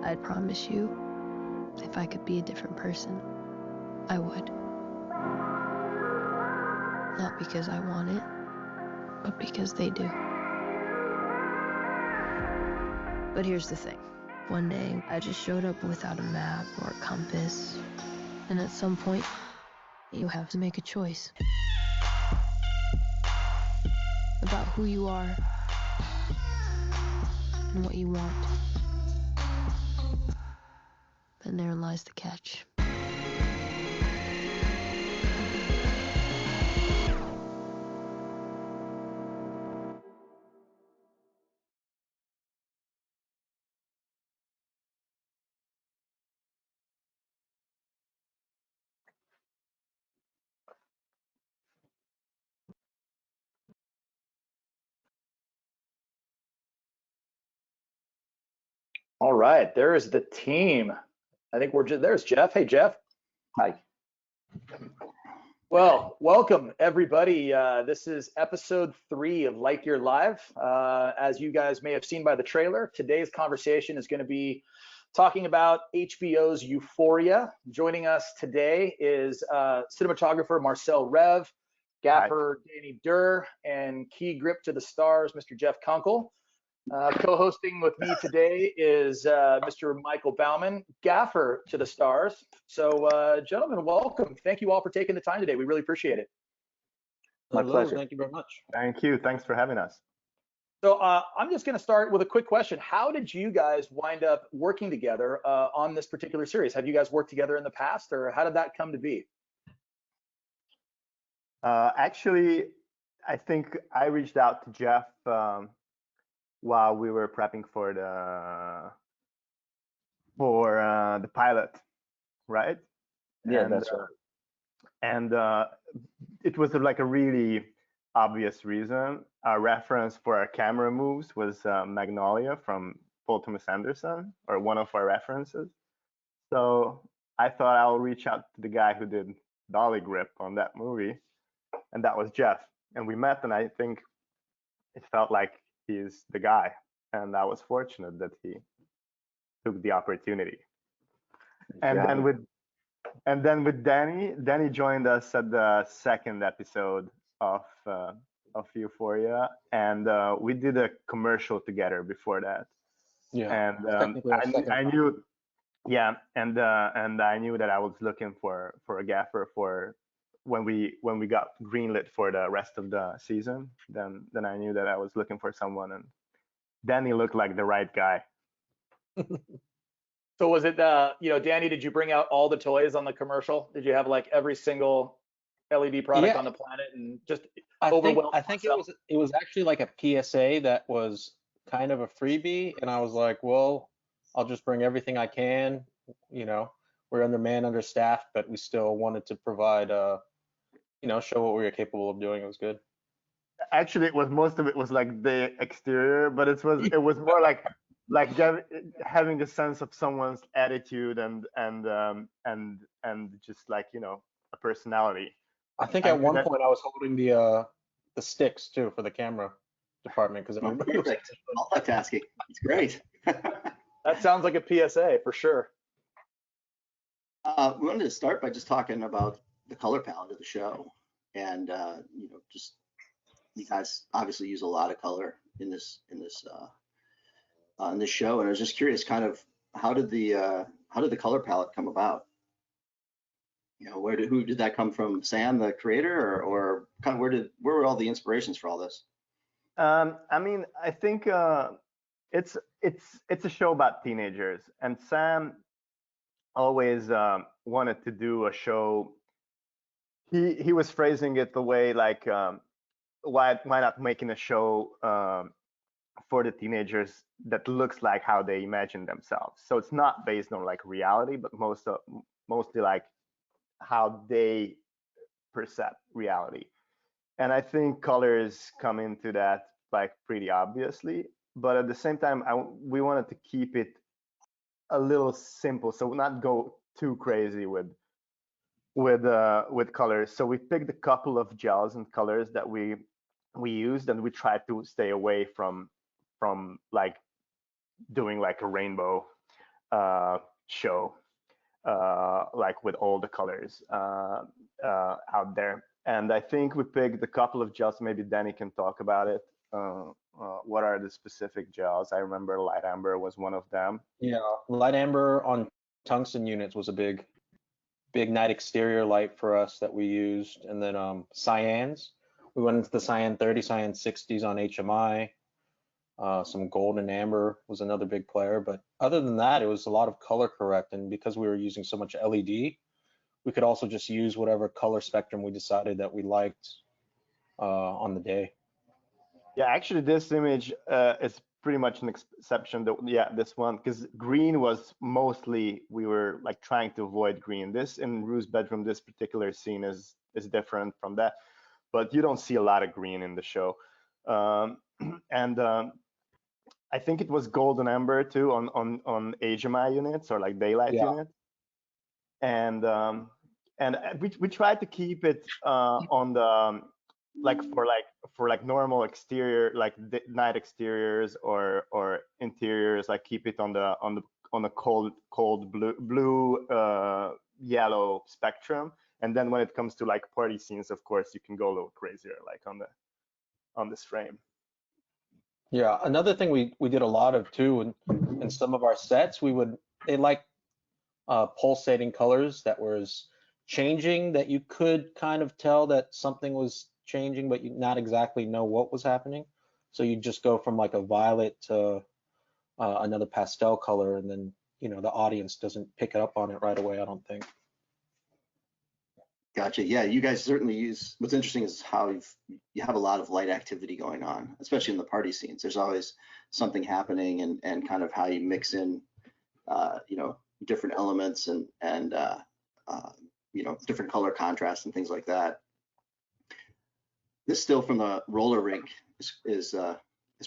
I'd promise you, if I could be a different person, I would. Not because I want it, but because they do. But here's the thing. One day, I just showed up without a map or a compass. And at some point, you have to make a choice. About who you are and what you want. And therein lies the catch. All right, there is the team. I think there's Jeff. Hey, Jeff. Hi. Well, welcome everybody. This is episode 3 of LiteGear Live. As you guys may have seen by the trailer, today's conversation is going to be talking about HBO's Euphoria. Joining us today is cinematographer Marcel Rev, gaffer Danny Durr, and key grip to the stars, Mr. Jeff Kunkel. Co-hosting with me today is Mr. Michael Bauman, gaffer to the stars. So, gentlemen, welcome. Thank you all for taking the time today. We really appreciate it. My pleasure. Thank you very much. Thank you. Thanks for having us. So I'm just going to start with a quick question. How did you guys wind up working together on this particular series? Have you guys worked together in the past, or how did that come to be? Actually, I think I reached out to Jeff while we were prepping for the pilot, right? Yeah, and, that's right. And it was like a really obvious reason. Our reference for our camera moves was Magnolia from Paul Thomas Anderson, or one of our references. So I thought I'll reach out to the guy who did Dolly Grip on that movie, and that was Jeff. And we met, and I think it felt like he's the guy, and I was fortunate that he took the opportunity. And then with Danny joined us at the second episode of Euphoria, and we did a commercial together before that. Yeah. And I knew, yeah, and I knew that I was looking for a gaffer for when we got greenlit for the rest of the season. Then I knew that I was looking for someone, and Danny looked like the right guy. So was it, Danny, did you bring out all the toys on the commercial? Did you have like every single LED product on the planet and just overwhelmed? I think it was actually like a PSA that was kind of a freebie, and I was like, well, I'll just bring everything I can. We're understaffed, but we still wanted to provide, show what we were capable of doing. It was good. Actually, most of it was like the exterior, but it was more like having a sense of someone's attitude and just like a personality. I think at one point I was holding the sticks too for the camera department because perfect. Multitasking. It's great. That sounds like a PSA for sure. We wanted to start by just talking about the color palette of the show, and just you guys obviously use a lot of color in this show, and I was just curious, kind of how did the color palette come about? Who did that come from? Sam, the creator, or kind of where were all the inspirations for all this? I mean, I think it's a show about teenagers, and Sam always wanted to do a show. He was phrasing it the way like, why not making a show for the teenagers that looks like how they imagine themselves. So it's not based on like reality, but mostly like how they perceive reality. And I think colors come into that like pretty obviously, but at the same time, we wanted to keep it a little simple, so not go too crazy with colors. So we picked a couple of gels and colors that we used, and we tried to stay away from like doing like a rainbow. show, like with all the colors out there. And I think we picked a couple of gels. Maybe Danny can talk about it. What are the specific gels? I remember light amber was one of them. Yeah, light amber on tungsten units was a big night exterior light for us that we used. And then cyans. We went into the cyan 30, cyan 60s on HMI. Some gold and amber was another big player. But other than that, it was a lot of color correct. And because we were using so much LED, we could also just use whatever color spectrum we decided that we liked on the day. Yeah, actually, this image is pretty much an exception. Yeah, this one, because green was mostly, we were like trying to avoid green. This in Rue's bedroom, this particular scene is different from that, but you don't see a lot of green in the show. And I think it was gold and amber too on HMI units or like daylight units. And we tried to keep it on the like for normal exterior, like night exteriors or interiors, like keep it on the cold blue yellow spectrum. And then when it comes to like party scenes, of course you can go a little crazier, like on this frame. Yeah, another thing we did a lot of too in some of our sets, they like pulsating colors that was changing, that you could kind of tell that something was changing, but you not exactly know what was happening. So you just go from like a violet to another pastel color, and then the audience doesn't pick it up on it right away, I don't think. Gotcha. Yeah, you guys certainly use. What's interesting is how you have a lot of light activity going on, especially in the party scenes. There's always something happening, and kind of how you mix in, different elements and different color contrast and things like that. This still from the roller rink is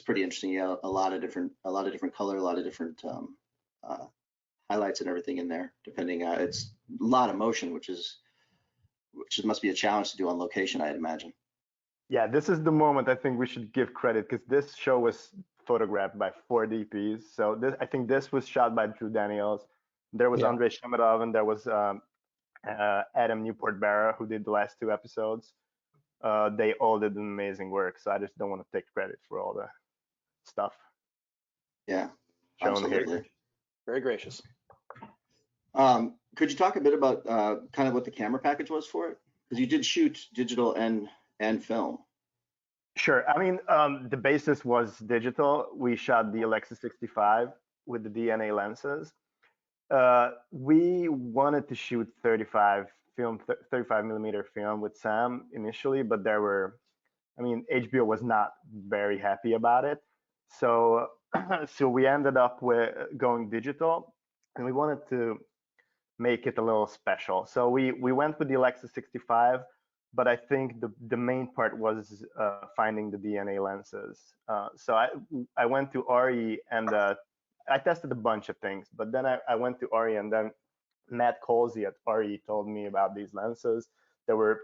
pretty interesting. Yeah, a lot of different color, a lot of different highlights and everything in there. Depending, it's a lot of motion, which must be a challenge to do on location, I'd imagine. Yeah, this is the moment I think we should give credit, because this show was photographed by 4 DPs. So I think this was shot by Drew Daniels. There was Andrei Shemetov, and there was Adam Newport-Barra, who did the last 2 episodes. They all did an amazing work. So I just don't want to take credit for all the stuff. Yeah, shown absolutely. Here. Very gracious. Could you talk a bit about kind of what the camera package was for it? Because you did shoot digital and film. Sure. I mean, the basis was digital. We shot the Alexa 65 with the DNA lenses. We wanted to shoot 35 millimeter film with Sam initially, but HBO was not very happy about it. So we ended up with going digital, and we wanted to make it a little special. So we went with the Alexa 65, but I think the main part was finding the DNA lenses. So I went to Ari, and I tested a bunch of things, but then I went to Ari, and then Matt Colsey at Ari told me about these lenses that were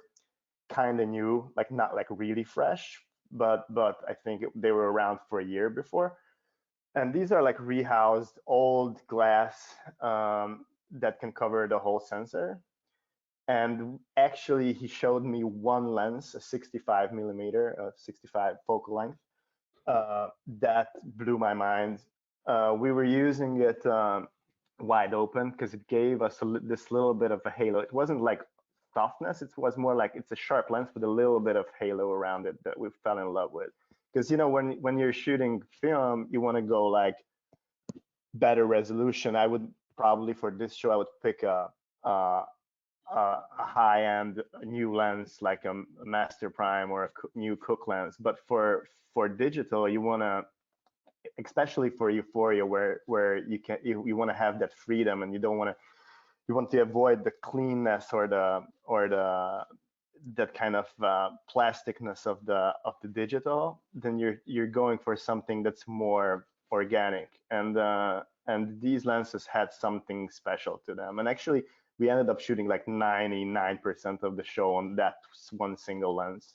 kind of new, like not like really fresh, but I think they were around for a year before. And these are like rehoused old glass that can cover the whole sensor. And actually, he showed me one lens, a 65 millimeter, 65 focal length, that blew my mind. We were using it wide open because it gave us this little bit of a halo. It wasn't like softness, it was more like it's a sharp lens with a little bit of halo around it that we fell in love with. Because when you're shooting film, you want to go like better resolution. I would probably, for this show, I would pick a high-end new lens like a Master Prime or a new Cook lens. But for digital, you want to, especially for Euphoria, where you want to have that freedom, and you want to avoid the cleanness or that kind of plasticness of the digital. Then you're going for something that's more organic, and these lenses had something special to them. And actually, we ended up shooting like 99% of the show on that one single lens,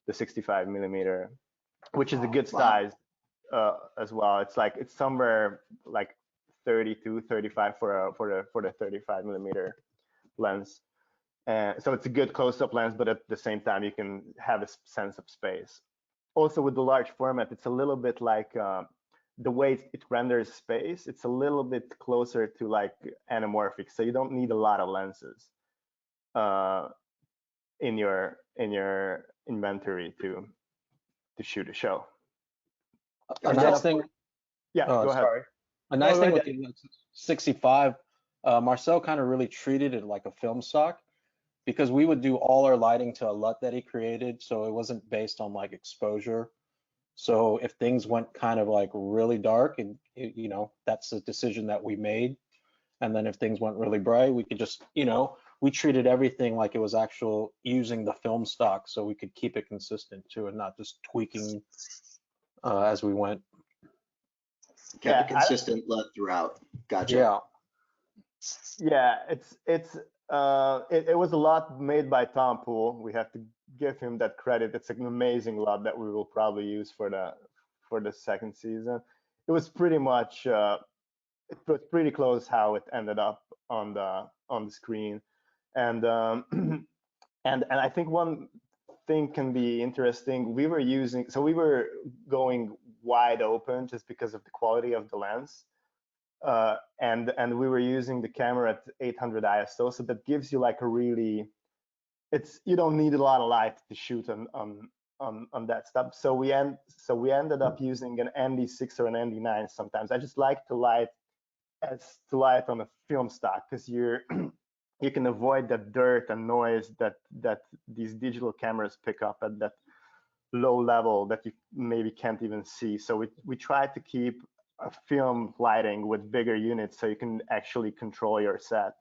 the 65 millimeter, which is a good size as well. It's somewhere like 32, 35 for the 35 millimeter lens. And so it's a good close-up lens, but at the same time you can have a sense of space. Also with the large format, it's a little bit like the way it renders space. It's a little bit closer to like anamorphic, so you don't need a lot of lenses in your inventory to shoot a show. A And nice thing. Yeah, Oh, go ahead. sorry. A nice go thing ahead. with the 65, Marcel kind of really treated it like a film stock, because we would do all our lighting to a LUT that he created, so it wasn't based on like exposure. So if things went kind of like really dark, and you know, that's a decision that we made. And then if things went really bright, we could just, you know, we treated everything like it was actual using the film stock, so we could keep it consistent too, and not just tweaking as we went. Kept a consistent LUT throughout. Gotcha. Yeah. Yeah, it was a lot made by Tom Poole. We have to give him that credit. It's an amazing lot that we will probably use for the second season. It was pretty much it was pretty close how it ended up on the screen, and and I think one thing can be interesting. We were going wide open just because of the quality of the lens. And we were using the camera at 800 ISO, so that gives you like a really, you don't need a lot of light to shoot on that stuff. So we ended up using an ND6 or an ND9 sometimes. I just like to light on a film stock, because you can avoid that dirt and noise that these digital cameras pick up at that low level that you maybe can't even see. So we try to keep a film lighting with bigger units so you can actually control your set.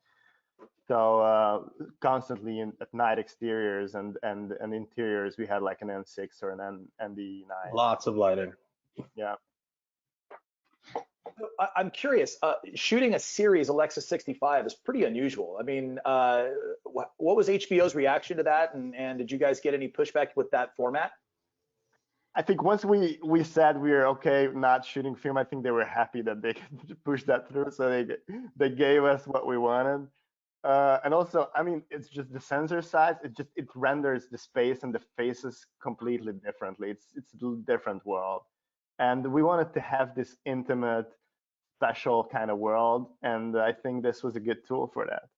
So constantly at night exteriors and interiors, we had like an N6 or an ND9. Lots of lighting. Yeah. I'm curious, shooting a series Alexa 65 is pretty unusual. I mean, what was HBO's reaction to that? And did you guys get any pushback with that format? I think once we said we were okay not shooting film, I think they were happy that they could push that through. So they gave us what we wanted. And also, I mean, it's just the sensor size. It renders the space and the faces completely differently. It's a different world, and we wanted to have this intimate, special kind of world. And I think this was a good tool for that.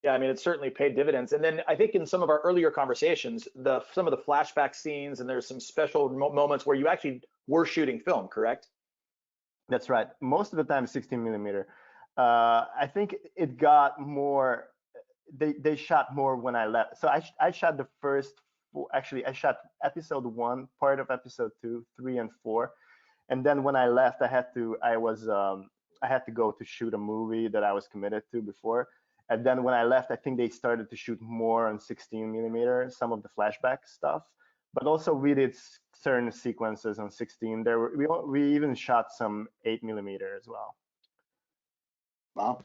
Yeah, I mean, it certainly paid dividends. And then I think in some of our earlier conversations, some of the flashback scenes, and there's some special moments where you actually were shooting film, correct? That's right. Most of the time, 16 millimeter. I think it got more. They shot more when I left. So I shot the first. Actually, I shot episode 1, part of episode 2, 3, and 4, and then when I left, I had to go to shoot a movie that I was committed to before. And then when I left, I think they started to shoot more on 16 millimeter, some of the flashback stuff. But also we did certain sequences on 16. We even shot some 8 millimeter as well. Wow.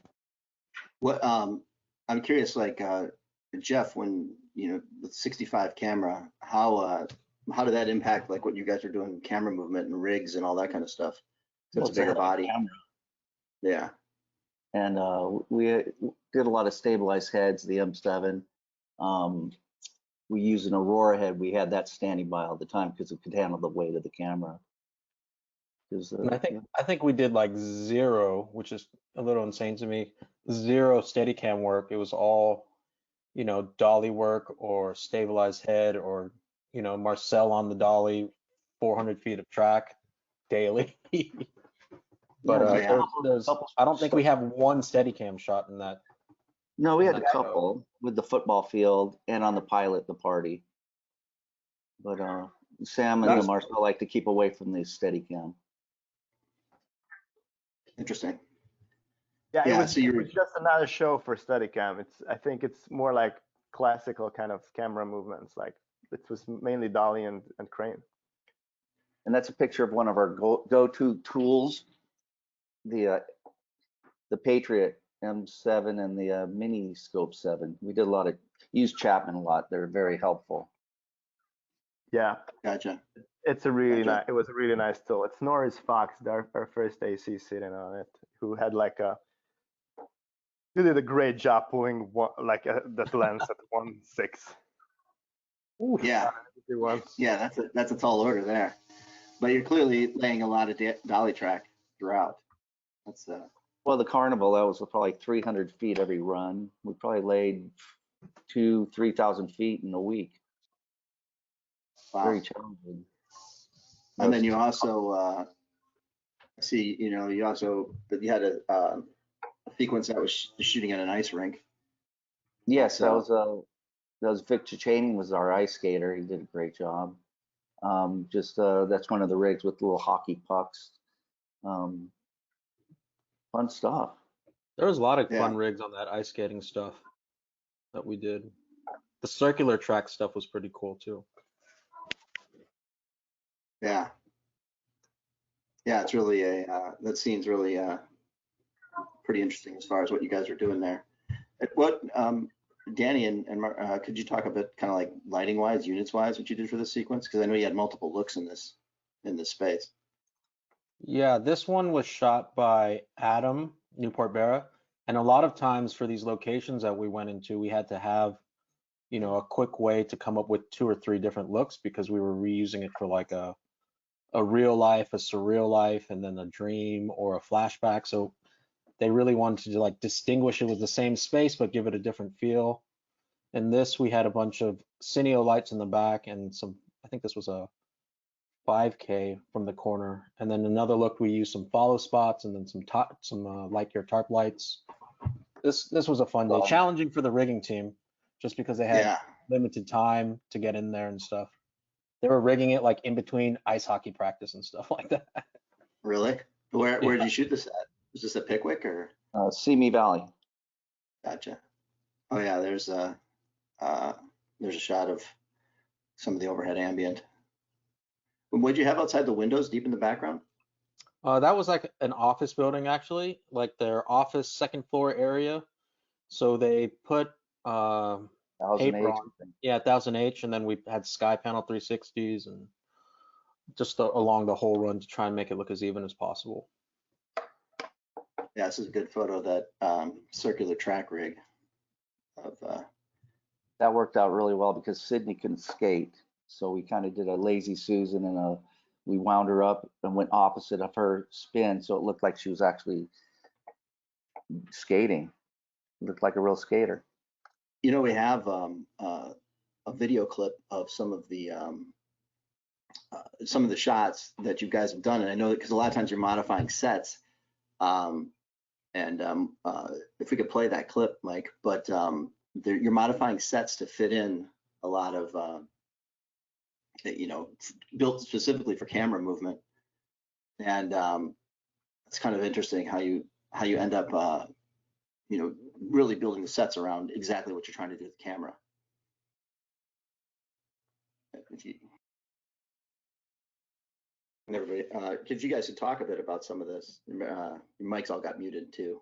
What I'm curious, like Jeff, when with 65 camera, how did that impact like what you guys are doing, camera movement and rigs and all that kind of stuff? So it's a bigger body. Camera. Yeah. And we did a lot of stabilized heads, the M7. We use an Aurora head. We had that standing by all the time because it could handle the weight of the camera. And I think we did like 0, which is a little insane to me. 0 Steadicam work. It was all, dolly work or stabilized head or, Marcel on the dolly, 400 feet of track daily. But I don't think we have one Steadicam shot in that. No, we had a couple with the football field and on the pilot, the party. But Sam and Marcel like to keep away from the Steadicam. Interesting. Yeah, it was just another show for Steadicam. I think it's more like classical kind of camera movements. Like it was mainly dolly and crane. And that's a picture of one of our go-to tools, the Patriot M7 and the Mini Scope 7. We did use Chapman a lot. They're very helpful. Yeah. Gotcha. It's a really Gotcha. nice. It was a really nice tool. It's Norris Fox, our first AC sitting on it, who had like a. He did a great job pulling that lens at 1.6. Oof, Yeah, yeah, that's a tall order there. But you're clearly laying a lot of dolly track throughout. That's Well, the Carnival, that was probably 300 feet every run. We probably laid 3,000 feet in a week. wow. Very challenging. And then you also see, but you had a sequence that was shooting at an ice rink. Yes, So that was Victor Channing was our ice skater. He did a great job. That's one of the rigs with little hockey pucks. Fun stuff. There was a lot of Yeah. fun rigs on that ice skating stuff that we did. The circular track stuff was pretty cool too. yeah, it's really that scene's really pretty interesting as far as what you guys are doing there. What Danny and Mark, could you talk a bit kind of like lighting wise, units wise, what you did for this sequence? Because I know you had multiple looks in this space. Yeah, this one was shot by Adam Newport Berra, and a lot of times for these locations that we went into, we had to have, a quick way to come up with 2 or 3 different looks because we were reusing it for like a real life, a surreal life, and then a dream or a flashback. So they really wanted to like distinguish it with the same space but give it a different feel. In this, we had a bunch of Cineo lights in the back and I think this was a 5K from the corner. And then another look, we used some follow spots and then some LiteGear tarp lights. This was a fun day, challenging for the rigging team, just because they had limited time to get in there and stuff. They were rigging it like in between ice hockey practice and stuff like that. Really? Where did you shoot this at? Was this at Pickwick or? Simi Valley. Gotcha. Oh yeah, there's a shot of some of the overhead ambient. What did you have outside the windows, deep in the background? That was like an office building, actually, like their office second floor area. So they put paper 1000H. on, 1000H, and then we had sky panel 360s and just along the whole run to try and make it look as even as possible. Yeah, this is a good photo of that circular track rig. That worked out really well because Sydney couldn't skate, so we kind of did a lazy Susan and we wound her up and went opposite of her spin, so it looked like she was actually skating. It looked like a real skater. We have a video clip of some of the shots that you guys have done, and I know that because a lot of times you're modifying sets. If we could play that clip, Mike, but you're modifying sets to fit in a lot of, built specifically for camera movement, and it's kind of interesting how you end up, really building the sets around exactly what you're trying to do with the camera. And everybody, if you guys could talk a bit about some of this. Your mics all got muted too.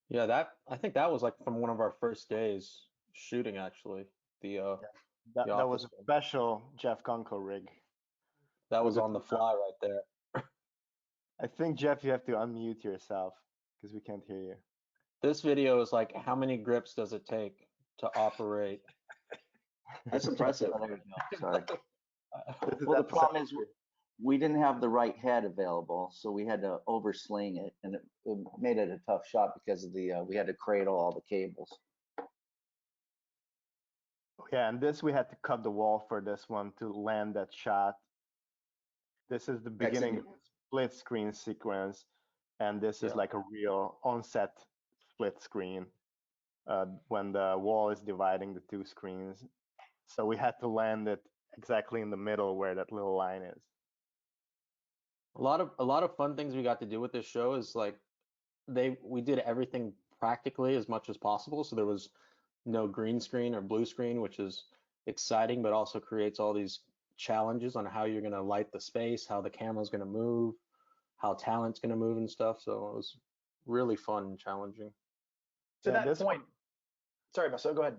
Yeah, I think that was like from one of our first days shooting, actually. That was a special Jeff Kunkel rig. That was on the fly right there. I think, Jeff, you have to unmute yourself because we can't hear you. This video is like, how many grips does it take to operate? That's impressive. Sorry. Well, the problem is we didn't have the right head available, so we had to oversling it, and it made it a tough shot because of we had to cradle all the cables. Yeah, and we had to cut the wall for this one to land that shot. This is the beginning of the split screen sequence, and this is like a real on-set split screen when the wall is dividing the 2 screens. So we had to land it exactly in the middle where that little line is. A lot of fun things we got to do with this show is like we did everything practically as much as possible. So there was no green screen or blue screen, which is exciting, but also creates all these challenges on how you're going to light the space, how the camera's going to move, how talent's going to move and stuff. So it was really fun and challenging. To that point, sorry, Marcel, go ahead.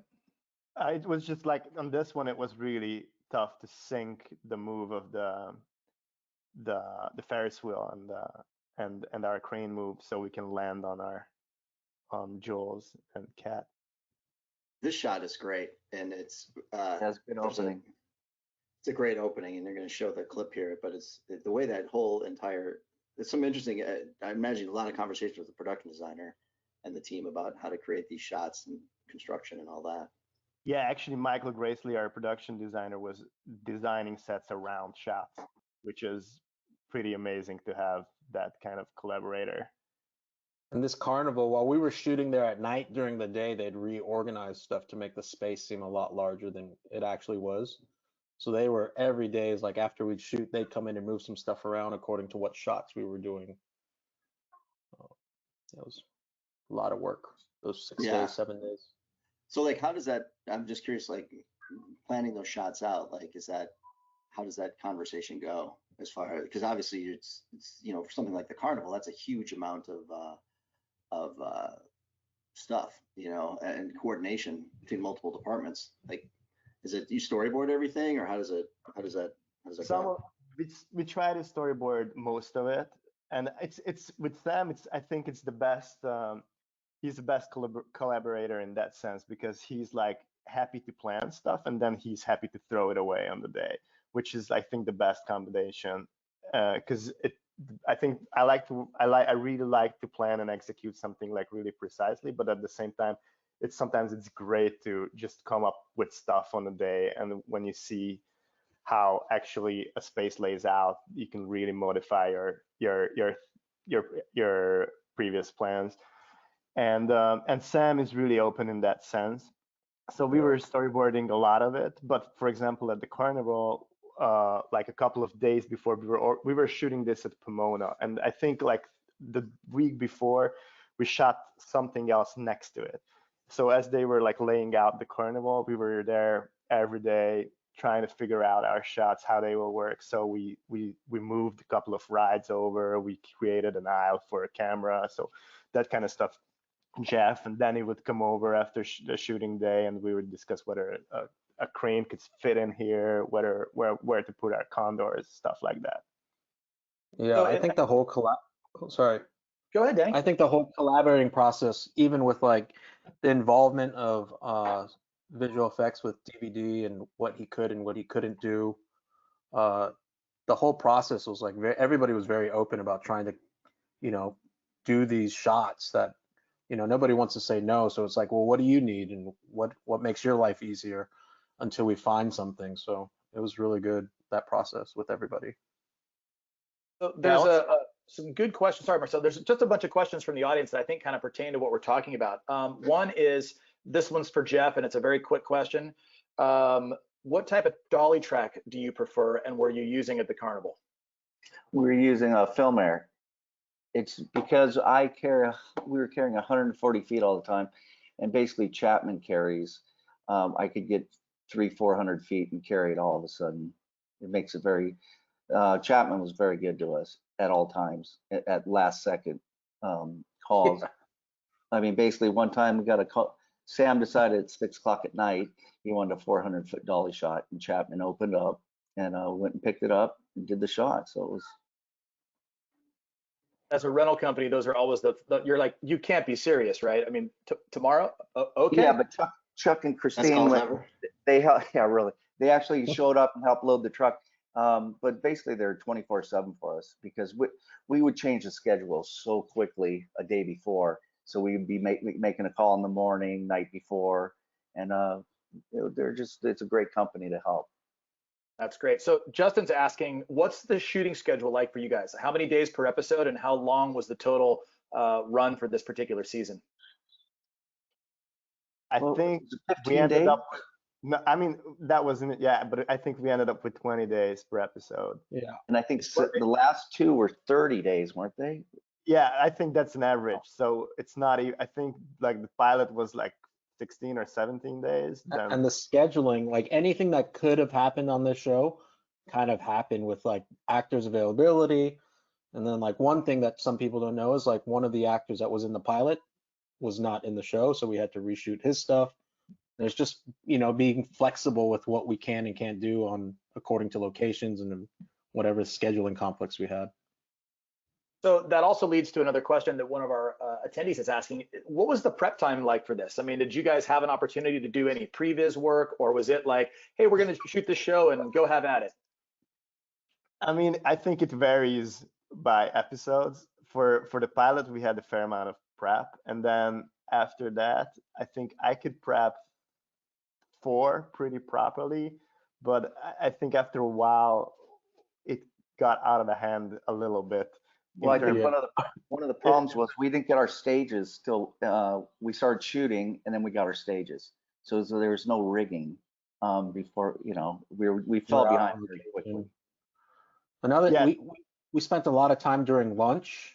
It was just like on this one, it was really tough to sync the move of the Ferris wheel and our crane move so we can land on Jules and Kat. This shot is great, and it's That's good opening. It's a great opening, and they're going to show the clip here. But it's the way that whole entire. It's some interesting. I imagine a lot of conversations with the production designer and the team about how to create these shots and construction and all that. Yeah, actually, Michael Gracely, our production designer, was designing sets around shots, which is pretty amazing to have that kind of collaborator. And this carnival, while we were shooting there at night, during the day, they'd reorganize stuff to make the space seem a lot larger than it actually was. So they were every day, is like after we'd shoot, they'd come in and move some stuff around according to what shots we were doing. It was a lot of work, those 6 days, 7 days. So like, how does that, I'm just curious, like planning those shots out, like, how does that conversation go as far as, because obviously it's, you know, for something like the carnival, that's a huge amount of stuff, you know, and coordination between multiple departments. Like, is it you storyboard everything, or how does that go? We try to storyboard most of it, and it's with Sam. I think it's the best. He's the best collaborator in that sense, because he's like happy to plan stuff and then he's happy to throw it away on the day, which is, I think, the best combination. Because I think I really like to plan and execute something like really precisely, but at the same time, sometimes it's great to just come up with stuff on the day, and when you see how actually a space lays out, you can really modify your previous plans. And Sam is really open in that sense. So we were storyboarding a lot of it, but for example, at the carnival, like a couple of days before, we were shooting this at Pomona, and I think like the week before, we shot something else next to it. So as they were like laying out the carnival, we were there every day trying to figure out our shots, how they will work. So we moved a couple of rides over, we created an aisle for a camera, so that kind of stuff. Jeff and Danny would come over after the shooting day, and we would discuss whether a crane could fit in here, where to put our condors, stuff like that. Yeah, So, I think the whole sorry. Go ahead, Danny. I think the whole collaborating process, even with like the involvement of visual effects with DVD and what he could and what he couldn't do, the whole process was like everybody was very open about trying to, you know, do these shots that, you know, nobody wants to say no. So it's like, well, what do you need and what makes your life easier until we find something. So it was really good, that process with everybody. So there's some good questions. Sorry, Marcel. There's just a bunch of questions from the audience that I think kind of pertain to what we're talking about. One is, this one's for Jeff, and it's a very quick question. What type of dolly track do you prefer, and were you using at the carnival? We're using a film air. It's because we were carrying 140 feet all the time, and basically Chapman carries. I could get 300-400 feet and carry it all of a sudden. It makes it very. Chapman was very good to us at all times at last second calls. Yeah. I mean, basically one time we got a call. Sam decided at 6 o'clock at night he wanted a 400-foot dolly shot, and Chapman opened up and went and picked it up and did the shot. So it was. As a rental company, those are always you're like, you can't be serious, right? I mean, tomorrow, okay. Yeah, but Chuck and Christine, really, they actually showed up and helped load the truck. But basically, they're 24/7 for us, because we would change the schedule so quickly a day before. So we'd be making a call in the morning, night before, and it's a great company to help. That's great. So Justin's asking, what's the shooting schedule like for you guys? How many days per episode, and how long was the total run for this particular season? I think we ended up with, no, I mean, that wasn't it, yeah, but I think we ended up with 20 days per episode. Yeah. And I think the last two were 30 days, weren't they? Yeah, I think that's an average. So it's not, I think like the pilot was like 16 or 17 days. And the scheduling, like anything that could have happened on this show kind of happened with like actors availability. And then like one thing that some people don't know is like one of the actors that was in the pilot was not in the show, so we had to reshoot his stuff. There's just, you know, being flexible with what we can and can't do on according to locations and whatever scheduling conflicts we had. So that also leads to another question that one of our attendees is asking. What was the prep time like for this? I mean, did you guys have an opportunity to do any previs work, or was it like, hey, we're going to shoot this show and go have at it? I mean, I think it varies by episodes. For the pilot, we had a fair amount of prep, and then after that, I think I could prep 4 pretty properly, but I think after a while, it got out of the hand a little bit. Well, I think Yeah. one of the problems was we didn't get our stages till we started shooting, and then we got our stages. So there was no rigging before, you know, we fell behind very quickly. Another, Yeah. we spent a lot of time during lunch,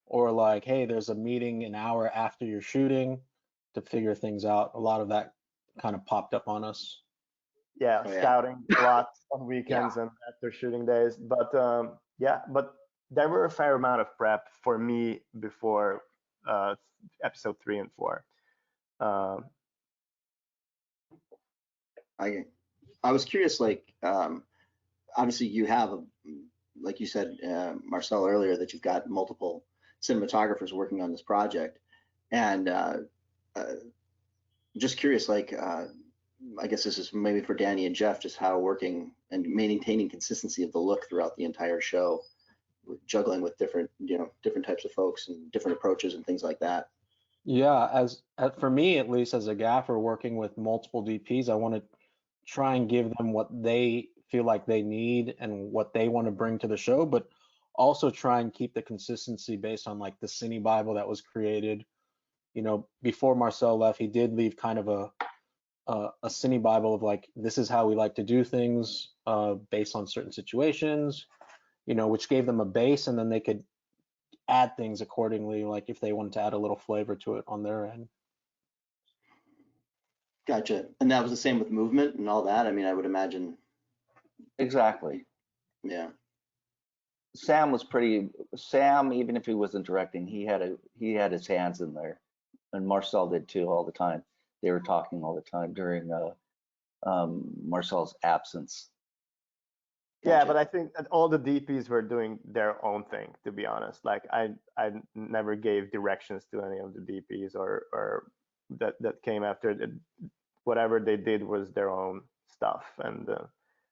or like, hey, there's a meeting an hour after you're shooting to figure things out. A lot of that kind of popped up on us. Yeah, Oh, yeah. scouting a lot on weekends and after shooting days. But but there were a fair amount of prep for me before episode 3 and 4. I was curious, like, obviously you have, like you said, Marcel, earlier, that you've got multiple cinematographers working on this project, and just curious, like, I guess this is maybe for Danny and Jeff, just how working and maintaining consistency of the look throughout the entire show, juggling with different types of folks and different approaches and things like that. Yeah, as for me at least, as a gaffer working with multiple DPs, I want to try and give them what they feel like they need and what they want to bring to the show, but also try and keep the consistency based on like the Cine Bible that was created. You know, before Marcel left, he did leave kind of a Cine Bible of like, this is how we like to do things based on certain situations, you know, which gave them a base, and then they could add things accordingly, like if they wanted to add a little flavor to it on their end. Gotcha. And that was the same with movement and all that. I mean, I would imagine. Exactly. Yeah. Sam, even if he wasn't directing, he had his hands in there, and Marcel did too all the time. They were talking all the time during Marcel's absence. Yeah, but I think that all the DPs were doing their own thing, to be honest. Like I never gave directions to any of the DPs or that came after. Whatever they did was their own stuff, and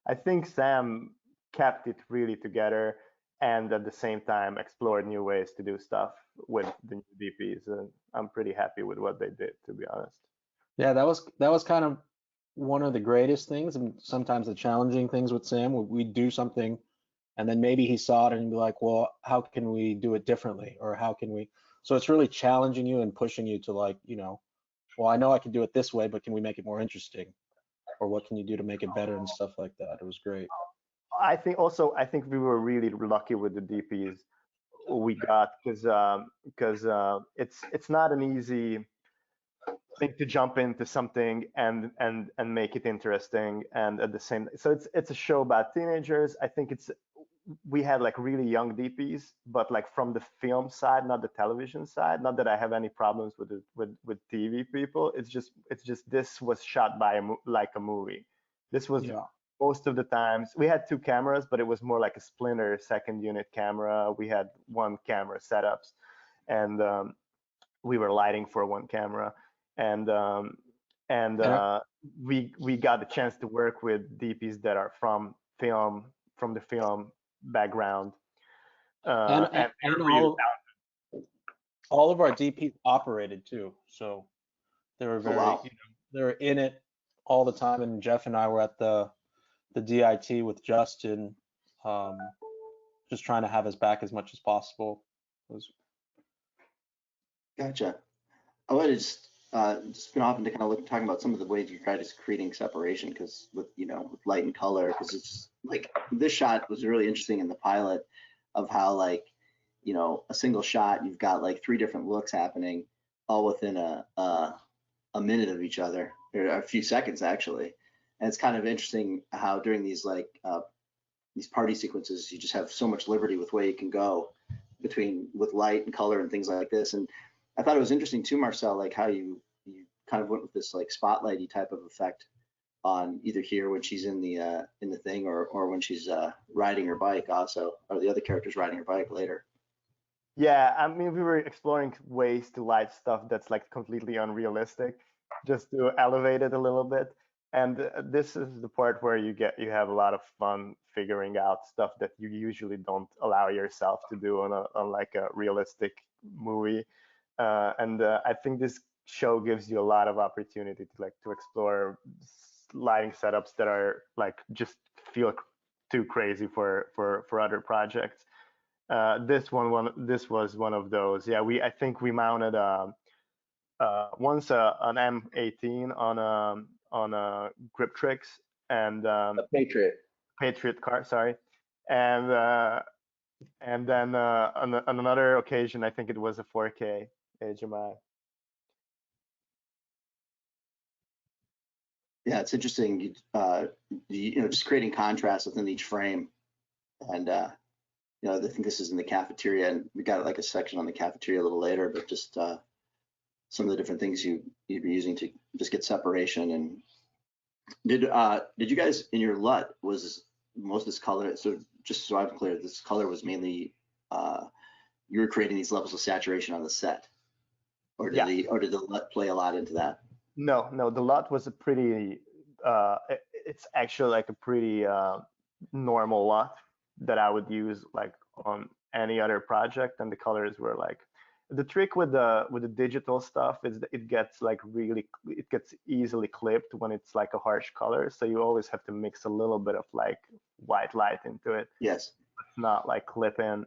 I think Sam kept it really together, and at the same time explored new ways to do stuff with the new DPs. And I'm pretty happy with what they did, to be honest. Yeah, that was kind of one of the greatest things, and sometimes the challenging things with Sam. We'd do something, and then maybe he saw it and he'd be like, well, how can we do it differently, or how can we? So it's really challenging you and pushing you to, like, you know, well, I know I can do it this way, but can we make it more interesting, or what can you do to make it better and stuff like that. It was great. I think we were really lucky with the DPs we got, because it's not an easy thing to jump into something and make it interesting, and at the same, so it's a show about teenagers. I think we had like really young DPs, but like from the film side, not the television side. Not that I have any problems with TV people. It's just this was shot by like a movie. This was most of the times we had 2 cameras, but it was more like a splinter second unit camera. We had 1 camera setups, and we were lighting for 1 camera, and we got the chance to work with DPs that are from the film background, and really all of our DPs operated too, so they were very, wow. you know, they were in it all the time. And Jeff and I were at the DIT with Justin, just trying to have his back as much as possible. Gotcha. I would have just spin off into kind of talking about some of the ways you guys creating separation, because with light and color, because it's like this shot was really interesting in the pilot of how, like, a single shot, you've got like 3 different looks happening all within a minute of each other, or a few seconds actually. And it's kind of interesting how during these these party sequences, you just have so much liberty with where you can go with light and color and things like this. And I thought it was interesting too, Marcel, like how you kind of went with this like spotlighty type of effect on either here when she's in the thing, or when she's riding her bike also, or the other character's riding her bike later. Yeah, I mean, we were exploring ways to light stuff that's like completely unrealistic, just to elevate it a little bit. And this is the part where you have a lot of fun figuring out stuff that you usually don't allow yourself to do on like a realistic movie. I think this show gives you a lot of opportunity to explore lighting setups that are like just feel too crazy for other projects. This was one of those. Yeah, I think we mounted once an M18 on a Grip Tricks and A Patriot. car, sorry, and then on another occasion I think it was a 4K HMI. Yeah, it's interesting. Just creating contrast within each frame, and I think this is in the cafeteria, and we got like a section on the cafeteria a little later, but just some of the different things you'd be using to just get separation. And did you guys in your LUT, was most of this color? So just so I'm clear, this color was mainly you were creating these levels of saturation on the set, or did the LUT play a lot into that? No, the LUT was a pretty. It's actually like a pretty normal LUT that I would use like on any other project, and the colors were like, the trick with the digital stuff is that it gets easily clipped when it's like a harsh color, so you always have to mix a little bit of like white light into it. Yes. It's not like clip in.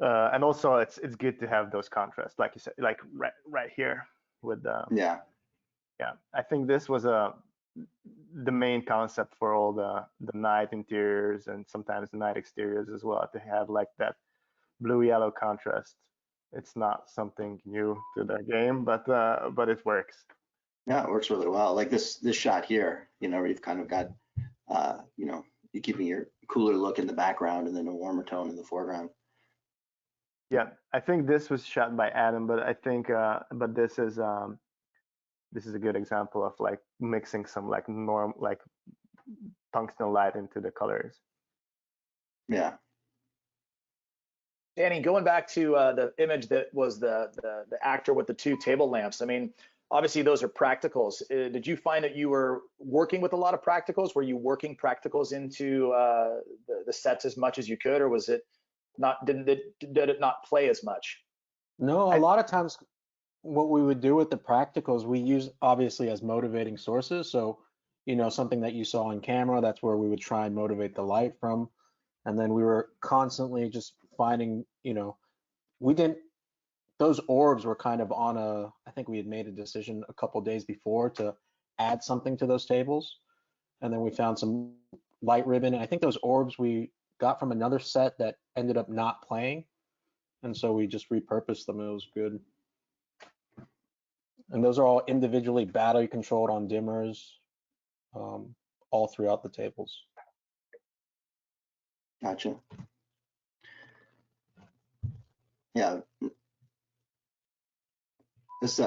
And also it's good to have those contrasts, like you said, like right here with the Yeah. I think this was the main concept for all the night interiors and sometimes the night exteriors as well, to have like that blue yellow contrast. It's not something new to the game, but it works. Yeah, it works really well. Like this shot here, where you've kind of got you're keeping your cooler look in the background and then a warmer tone in the foreground. Yeah, I think this was shot by Adam, but I think but this is a good example of like mixing some like tungsten light into the colors. Yeah. Danny, going back to the image that was the actor with the two table lamps. I mean, obviously those are practicals. Did you find that you were working with a lot of practicals? Were you working practicals into the sets as much as you could, or was it not? Did it not play as much? No, a lot of times what we would do with the practicals, we use obviously as motivating sources. So, something that you saw on camera, that's where we would try and motivate the light from. And then we were constantly just finding, those orbs were kind of I think we had made a decision a couple days before to add something to those tables. And then we found some light ribbon. And I think those orbs we got from another set that ended up not playing. And so we just repurposed them. It was good. And those are all individually battery controlled on dimmers, all throughout the tables. Gotcha. Yeah. This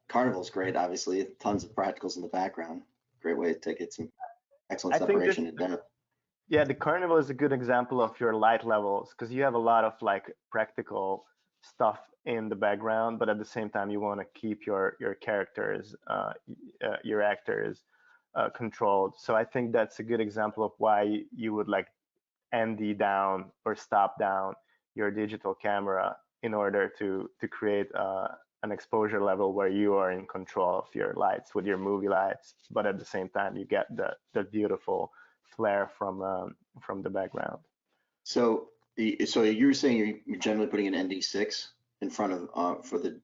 Carnival's great, obviously. Tons of practicals in the background. Great way to get some excellent separation and depth. Yeah, the Carnival is a good example of your light levels, because you have a lot of like practical stuff in the background, but at the same time you want to keep your characters, your actors controlled. So I think that's a good example of why you would like ND down or stop down your digital camera in order to create an exposure level where you are in control of your lights with your movie lights, but at the same time you get the beautiful flare from the background. So you were saying you're generally putting an ND6 in front of for the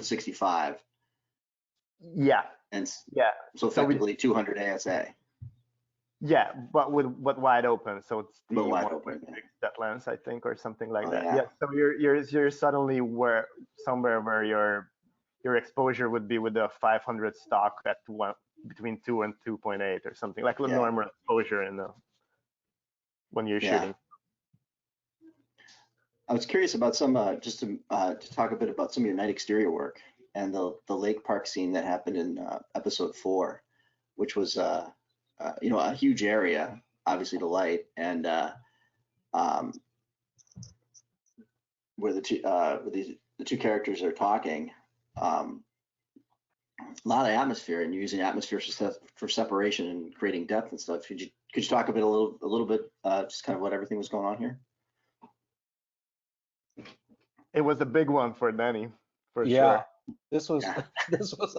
65. Yeah. And yeah. So effectively 200 ASA. Yeah, but wide open, so it's the wide open, that lens, I think, or something like that. Yeah. Yeah. So you're suddenly somewhere where your exposure would be with the 500 stock at between 2 and 2.8 or something, like a normal exposure when you're shooting. I was curious about some just to talk a bit about some of your night exterior work. and the lake park scene that happened in episode 4, which was you know, a huge area, obviously to light, and um, where the two characters are talking. A lot of atmosphere, and you're using atmosphere for separation and creating depth and stuff. Could you talk a little bit just kind of what everything was going on here? It was a big one for Danny, for Yeah, sure. this was Yeah. this was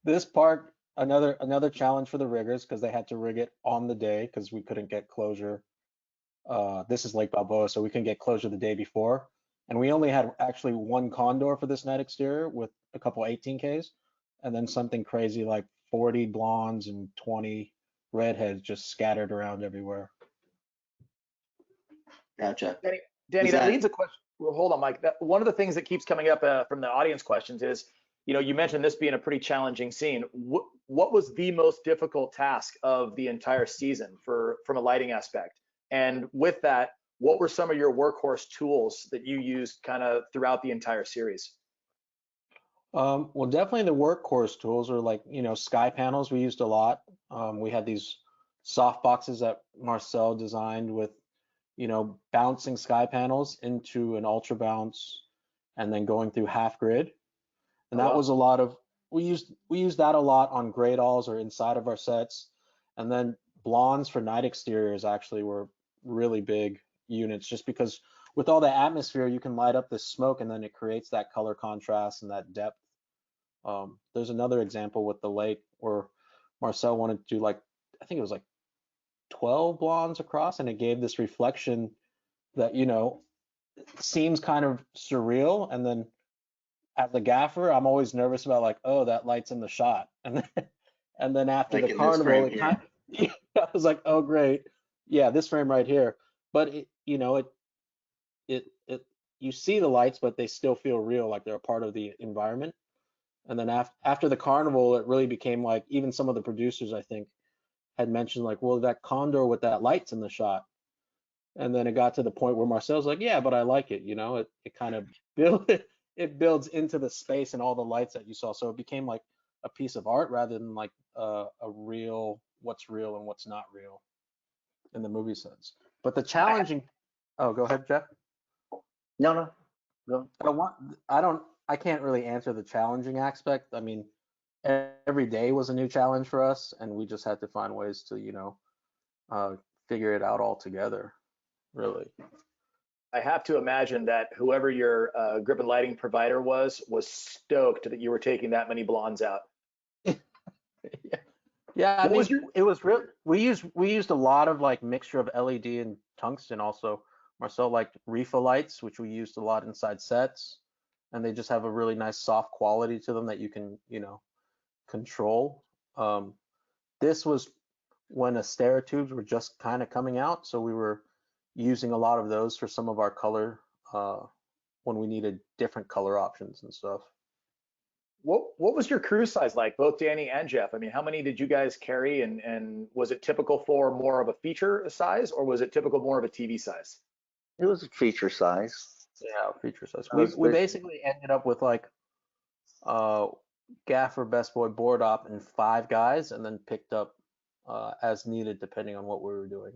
this part another challenge for the riggers because they had to rig it on the day because we couldn't get closure. This is Lake Balboa, so we couldn't get closure the day before, and we only had actually one condor for this night exterior with a couple 18Ks, and then something crazy like 40 blondes and 20 redheads just scattered around everywhere. Gotcha. Danny, Is that that- leads a question. Well, hold on, Mike. One of the things that keeps coming up from the audience questions is, you know, you mentioned this being a pretty challenging scene. What was the most difficult task of the entire season from a lighting aspect? And with that, what were some of your workhorse tools that you used kind of throughout the entire series? Well, definitely the workhorse tools are like, you know, sky panels we used a lot. We had these soft boxes that Marcel designed with, you know, bouncing sky panels into an ultra bounce and then going through half grid. And that was a lot of, we used that a lot on gray dolls or inside of our sets. And then blondes for night exteriors actually were really big units just because with all the atmosphere, you can light up this smoke and then it creates that color contrast and that depth. There's another example with the lake where Marcel wanted to do like, I think it was like 12 blondes across, and it gave this reflection that, you know, seems kind of surreal. And then as a gaffer, I'm always nervous about like, oh, that light's in the shot. And then after Like the in this carnival, frame it here. kind I was like, oh, great. Yeah, this frame right here. But it, you know, you see the lights, but they still feel real, like they're a part of the environment. And then after the carnival, it really became like, even some of the producers, I think, had mentioned like, well, that condor with that light's in the shot. And then it got to the point where Marcel's like, yeah, but I like it, you know, it kind of it builds into the space and all the lights that you saw. So it became like a piece of art rather than like a real, what's real and what's not real in the movie sense. But the challenging, oh, go ahead, Jeff. No. I can't really answer the challenging aspect. I mean, every day was a new challenge for us, and we just had to find ways to, you know, figure it out all together, really. I have to imagine that whoever your grip and lighting provider was stoked that you were taking that many blondes out. Yeah, I What mean, was your- it was real. We used a lot of like mixture of LED and tungsten also. Marcel liked Rifa lights, which we used a lot inside sets, and they just have a really nice soft quality to them that you can, you know, control. This was when Astera tubes were just kind of coming out, so we were using a lot of those for some of our color when we needed different color options and stuff. What was your crew size like, both Danny and Jeff? I mean, how many did you guys carry, and was it typical for more of a feature size, or was it typical more of a TV size? It was a feature size. Yeah, feature size. That was We big. basically ended up with like gaffer, best boy, board op, and 5 guys, and then picked up as needed depending on what we were doing.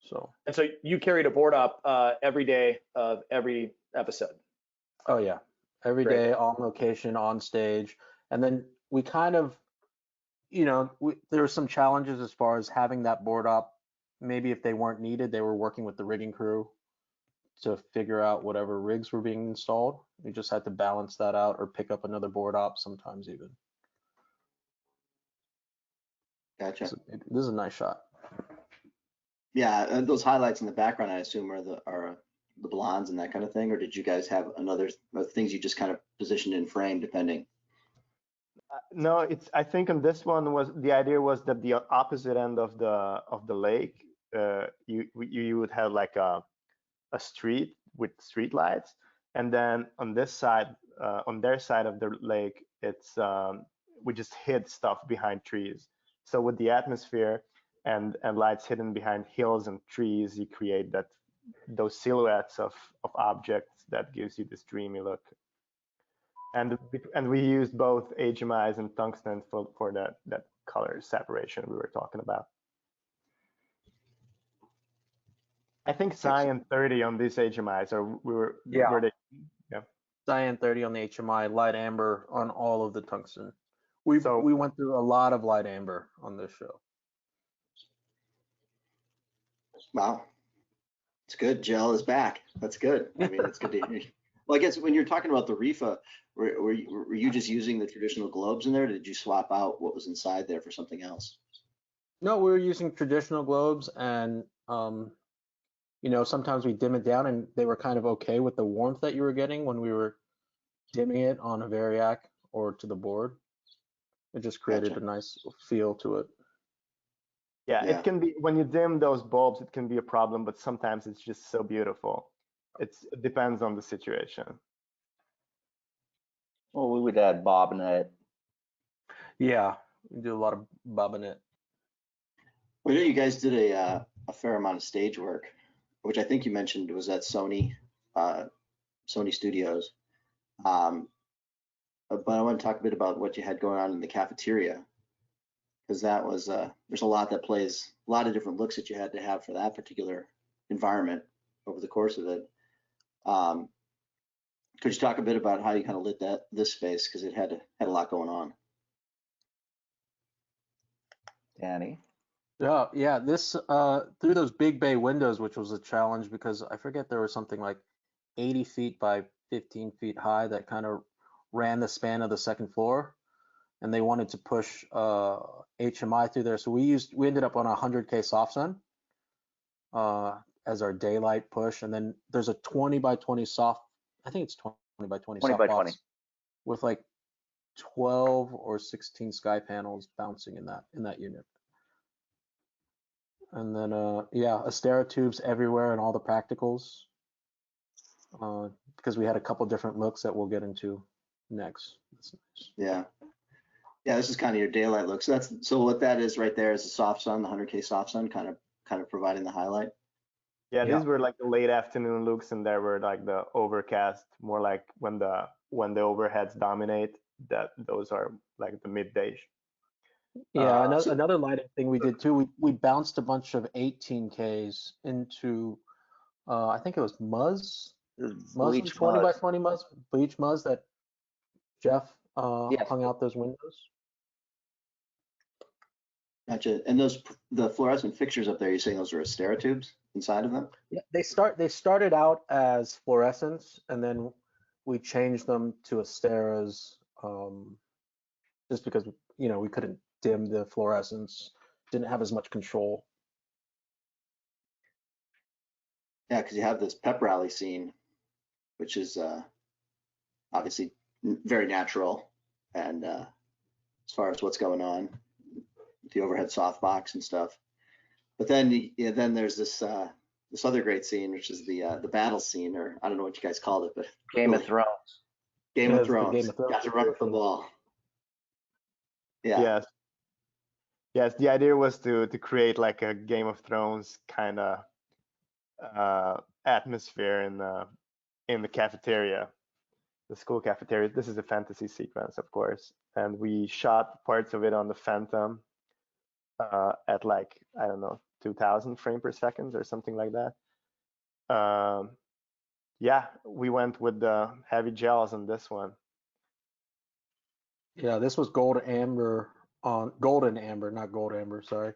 So. And so you carried a board up every day of every episode. Oh yeah, every Great. day on location, on stage, and then we kind of, you know, there were some challenges as far as having that board op. Maybe if they weren't needed, they were working with the rigging crew to figure out whatever rigs were being installed. We just had to balance that out or pick up another board op sometimes even. Gotcha. So this is a nice shot. Yeah, and those highlights in the background, I assume, are the blondes and that kind of thing, or did you guys have things you just kind of positioned in frame depending? No, I think on this one the idea was that the opposite end of the lake, you would have like a street with street lights, and then on this side, on their side of the lake, it's we just hid stuff behind trees. So with the atmosphere and lights hidden behind hills and trees, you create those silhouettes of objects that gives you this dreamy look. and we used both HMIs and tungsten for that color separation we were talking about. I think cyan 30 on these HMIs, or were they? Yeah. Cyan 30 on the HMI, light amber on all of the tungsten. We went through a lot of light amber on this show. Wow, it's good. Gel is back. That's good. I mean, it's good to hear. Well, I guess when you're talking about the Rifa, were you just using the traditional globes in there? Or did you swap out what was inside there for something else? No, we were using traditional globes, and you know, sometimes we dim it down, and they were kind of okay with the warmth that you were getting when we were dimming it on a Variac or to the board. It just created a nice feel to it. Yeah, it can be, when you dim those bulbs, it can be a problem, but sometimes it's just so beautiful. It depends on the situation. Well, we would add bobbinet. Yeah, we do a lot of bobbinet. Well, you guys did a fair amount of stage work, which I think you mentioned was at Sony Studios. But I want to talk a bit about what you had going on in the cafeteria, because that was there's a lot that plays, a lot of different looks that you had to have for that particular environment over the course of it. Could you talk a bit about how you kind of lit this space, because it had a lot going on? Danny? Yeah, this through those big bay windows, which was a challenge because I forget there was something like 80 feet by 15 feet high that kind of ran the span of the second floor, and they wanted to push HMI through there. So we ended up on a 100K soft sun as our daylight push, and then there's a 20 by 20 soft, I think it's 20 by 20 20 soft by box 20. with like 12 or 16 sky panels bouncing in that unit. And then yeah, Astera tubes everywhere and all the practicals, because we had a couple different looks that we'll get into next. That's nice. Yeah. Yeah, this is kind of your daylight look. So what that is right there is a soft sun, the 100K soft sun, kind of providing the highlight. Yeah, these were like the late afternoon looks, and there were like the overcast, more like when the overheads dominate. Those are like the midday. Yeah, another lighting thing we did too. We bounced a bunch of 18Ks into I think it was Muzz. Bleach 20 by Muzz. 20 Muzz, bleach Muzz that Jeff Yes. hung out those windows. Gotcha. And the fluorescent fixtures up there, you're saying those are Astera tubes inside of them? Yeah, they started out as fluorescents, and then we changed them to Asteras, just because, you know, we couldn't dim the fluorescents, didn't have as much control. Yeah, because you have this pep rally scene, which is obviously very natural, and as far as what's going on, the overhead softbox and stuff. But then there's this other great scene, which is the battle scene, or I don't know what you guys called it, but Game of Thrones. Game Yeah, of it's the Thrones. Game of Thrones. Got to run up the wall. Yeah. Yes. The idea was to create like a Game of Thrones kind of atmosphere in the cafeteria, the school cafeteria. This is a fantasy sequence, of course, and we shot parts of it on the Phantom at like, I don't know, 2000 frame per second or something like that. Yeah, we went with the heavy gels on this one. Yeah, this was golden amber, not gold amber, sorry,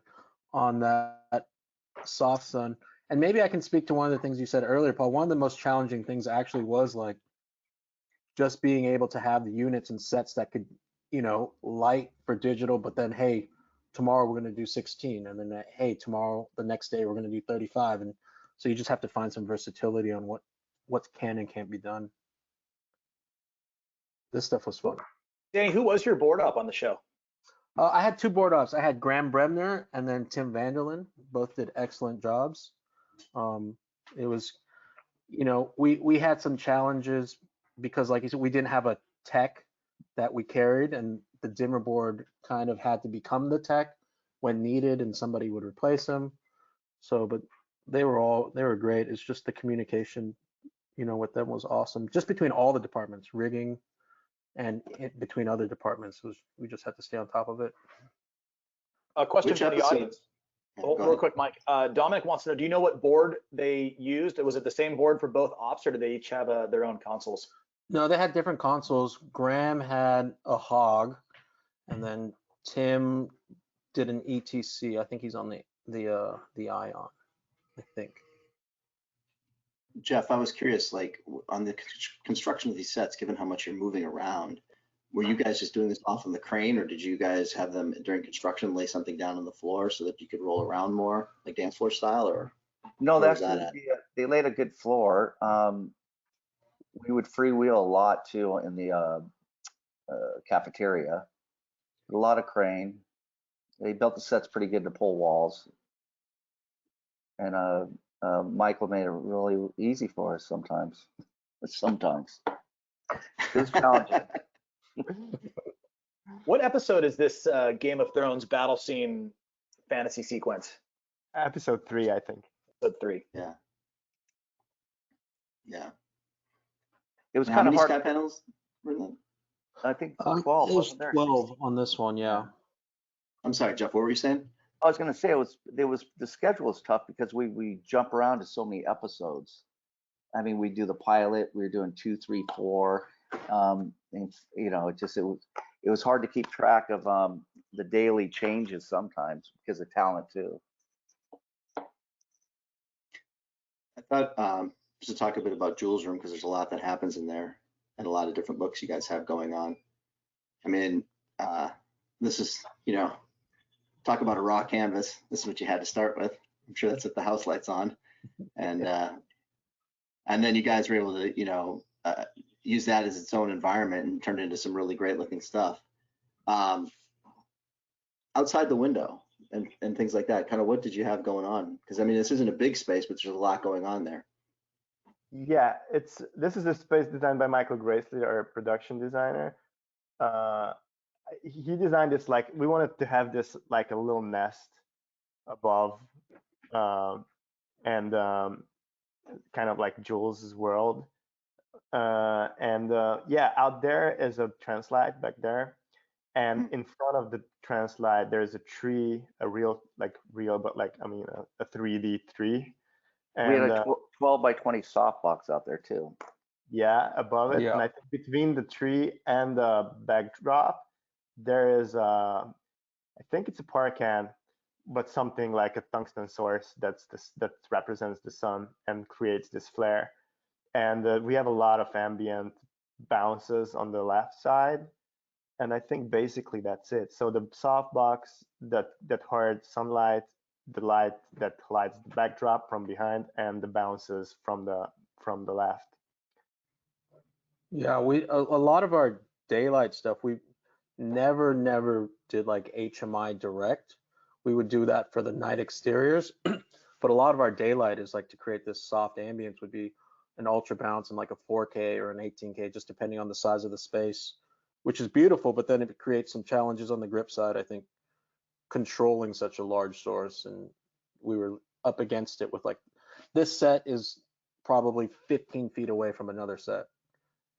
on that soft sun. And maybe I can speak to one of the things you said earlier, Paul. One of the most challenging things actually was like just being able to have the units and sets that could, you know, light for digital, but then, hey, tomorrow we're going to do 16, and then hey, tomorrow, the next day, we're going to do 35. And so you just have to find some versatility on what can and can't be done. This stuff was fun. Danny, who was your board up on the show? I had two board ups. I had Graham Bremner and then Tim Vanderlyn. Both did excellent jobs. It was, you know, we had some challenges because, like you said, we didn't have a tech that we carried, and the dimmer board kind of had to become the tech when needed, and somebody would replace them. So, but they were great. It's just the communication, you know, with them was awesome. Just between all the departments, rigging, and between other departments, we just had to stay on top of it. A question Which from the episode? audience. Yeah, Oh, go real ahead. quick, Mike. Dominic wants to know, do you know what board they used? Was it the same board for both ops, or did they each have their own consoles? No, they had different consoles. Graham had a Hog, and then Tim did an ETC. I think he's on the Ion, I think. Jeff, I was curious, like on the construction of these sets, given how much you're moving around, were you guys just doing this off on the crane, or did you guys have them during construction lay something down on the floor so that you could roll around more, like dance floor style, or No, where was that's that at? they laid a good floor. We would freewheel a lot too in the cafeteria. A lot of crane. They built the sets pretty good to pull walls, and Michael made it really easy for us sometimes. Sometimes it was challenging. What episode is this Game of Thrones battle scene fantasy sequence? Episode 3, I think. Episode 3. Yeah. Yeah. It was And how kind of many hard. sky panels were in that? I think It 12, was wasn't there? 12 on this one, yeah. I'm sorry, Jeff, what were you saying? I was going to say the schedule was tough because we jump around to so many episodes. I mean, we do the pilot, we were doing 2, 3, 4. And you know, it was hard to keep track of the daily changes sometimes because of talent too. I thought just to talk a bit about Jules' room, because there's a lot that happens in there and a lot of different looks you guys have going on. I mean, this is, you know, talk about a raw canvas. This is what you had to start with. I'm sure that's what the house lights on. And then you guys were able to, you know, use that as its own environment and turn it into some really great looking stuff. Outside the window and things like that, kind of what did you have going on? Because I mean, this isn't a big space, but there's a lot going on there. Yeah, this is a space designed by Michael Gracely, our production designer. He designed this, like, we wanted to have this like a little nest above, and kind of like Jules' world. Yeah, out there is a translite back there, and in front of the translite there's a tree, a real, but like, I mean, a 3D tree. We had And a 12 by 20 softbox out there too. yeah, above it, Yeah. and I think between the tree and the backdrop there is I think it's a paracan, but something like a tungsten source that represents the sun and creates this flare. And we have a lot of ambient bounces on the left side, and I think basically that's it. So the softbox that hard sunlight, the light that lights the backdrop from behind, and the bounces from the left. Yeah, a lot of our daylight stuff, we never did like HMI direct. We would do that for the night exteriors, but a lot of our daylight is like to create this soft ambience would be an ultra bounce and like a 4K or an 18K, just depending on the size of the space, which is beautiful, but then it creates some challenges on the grip side, I think, controlling such a large source. And we were up against it with like, this set is probably 15 feet away from another set.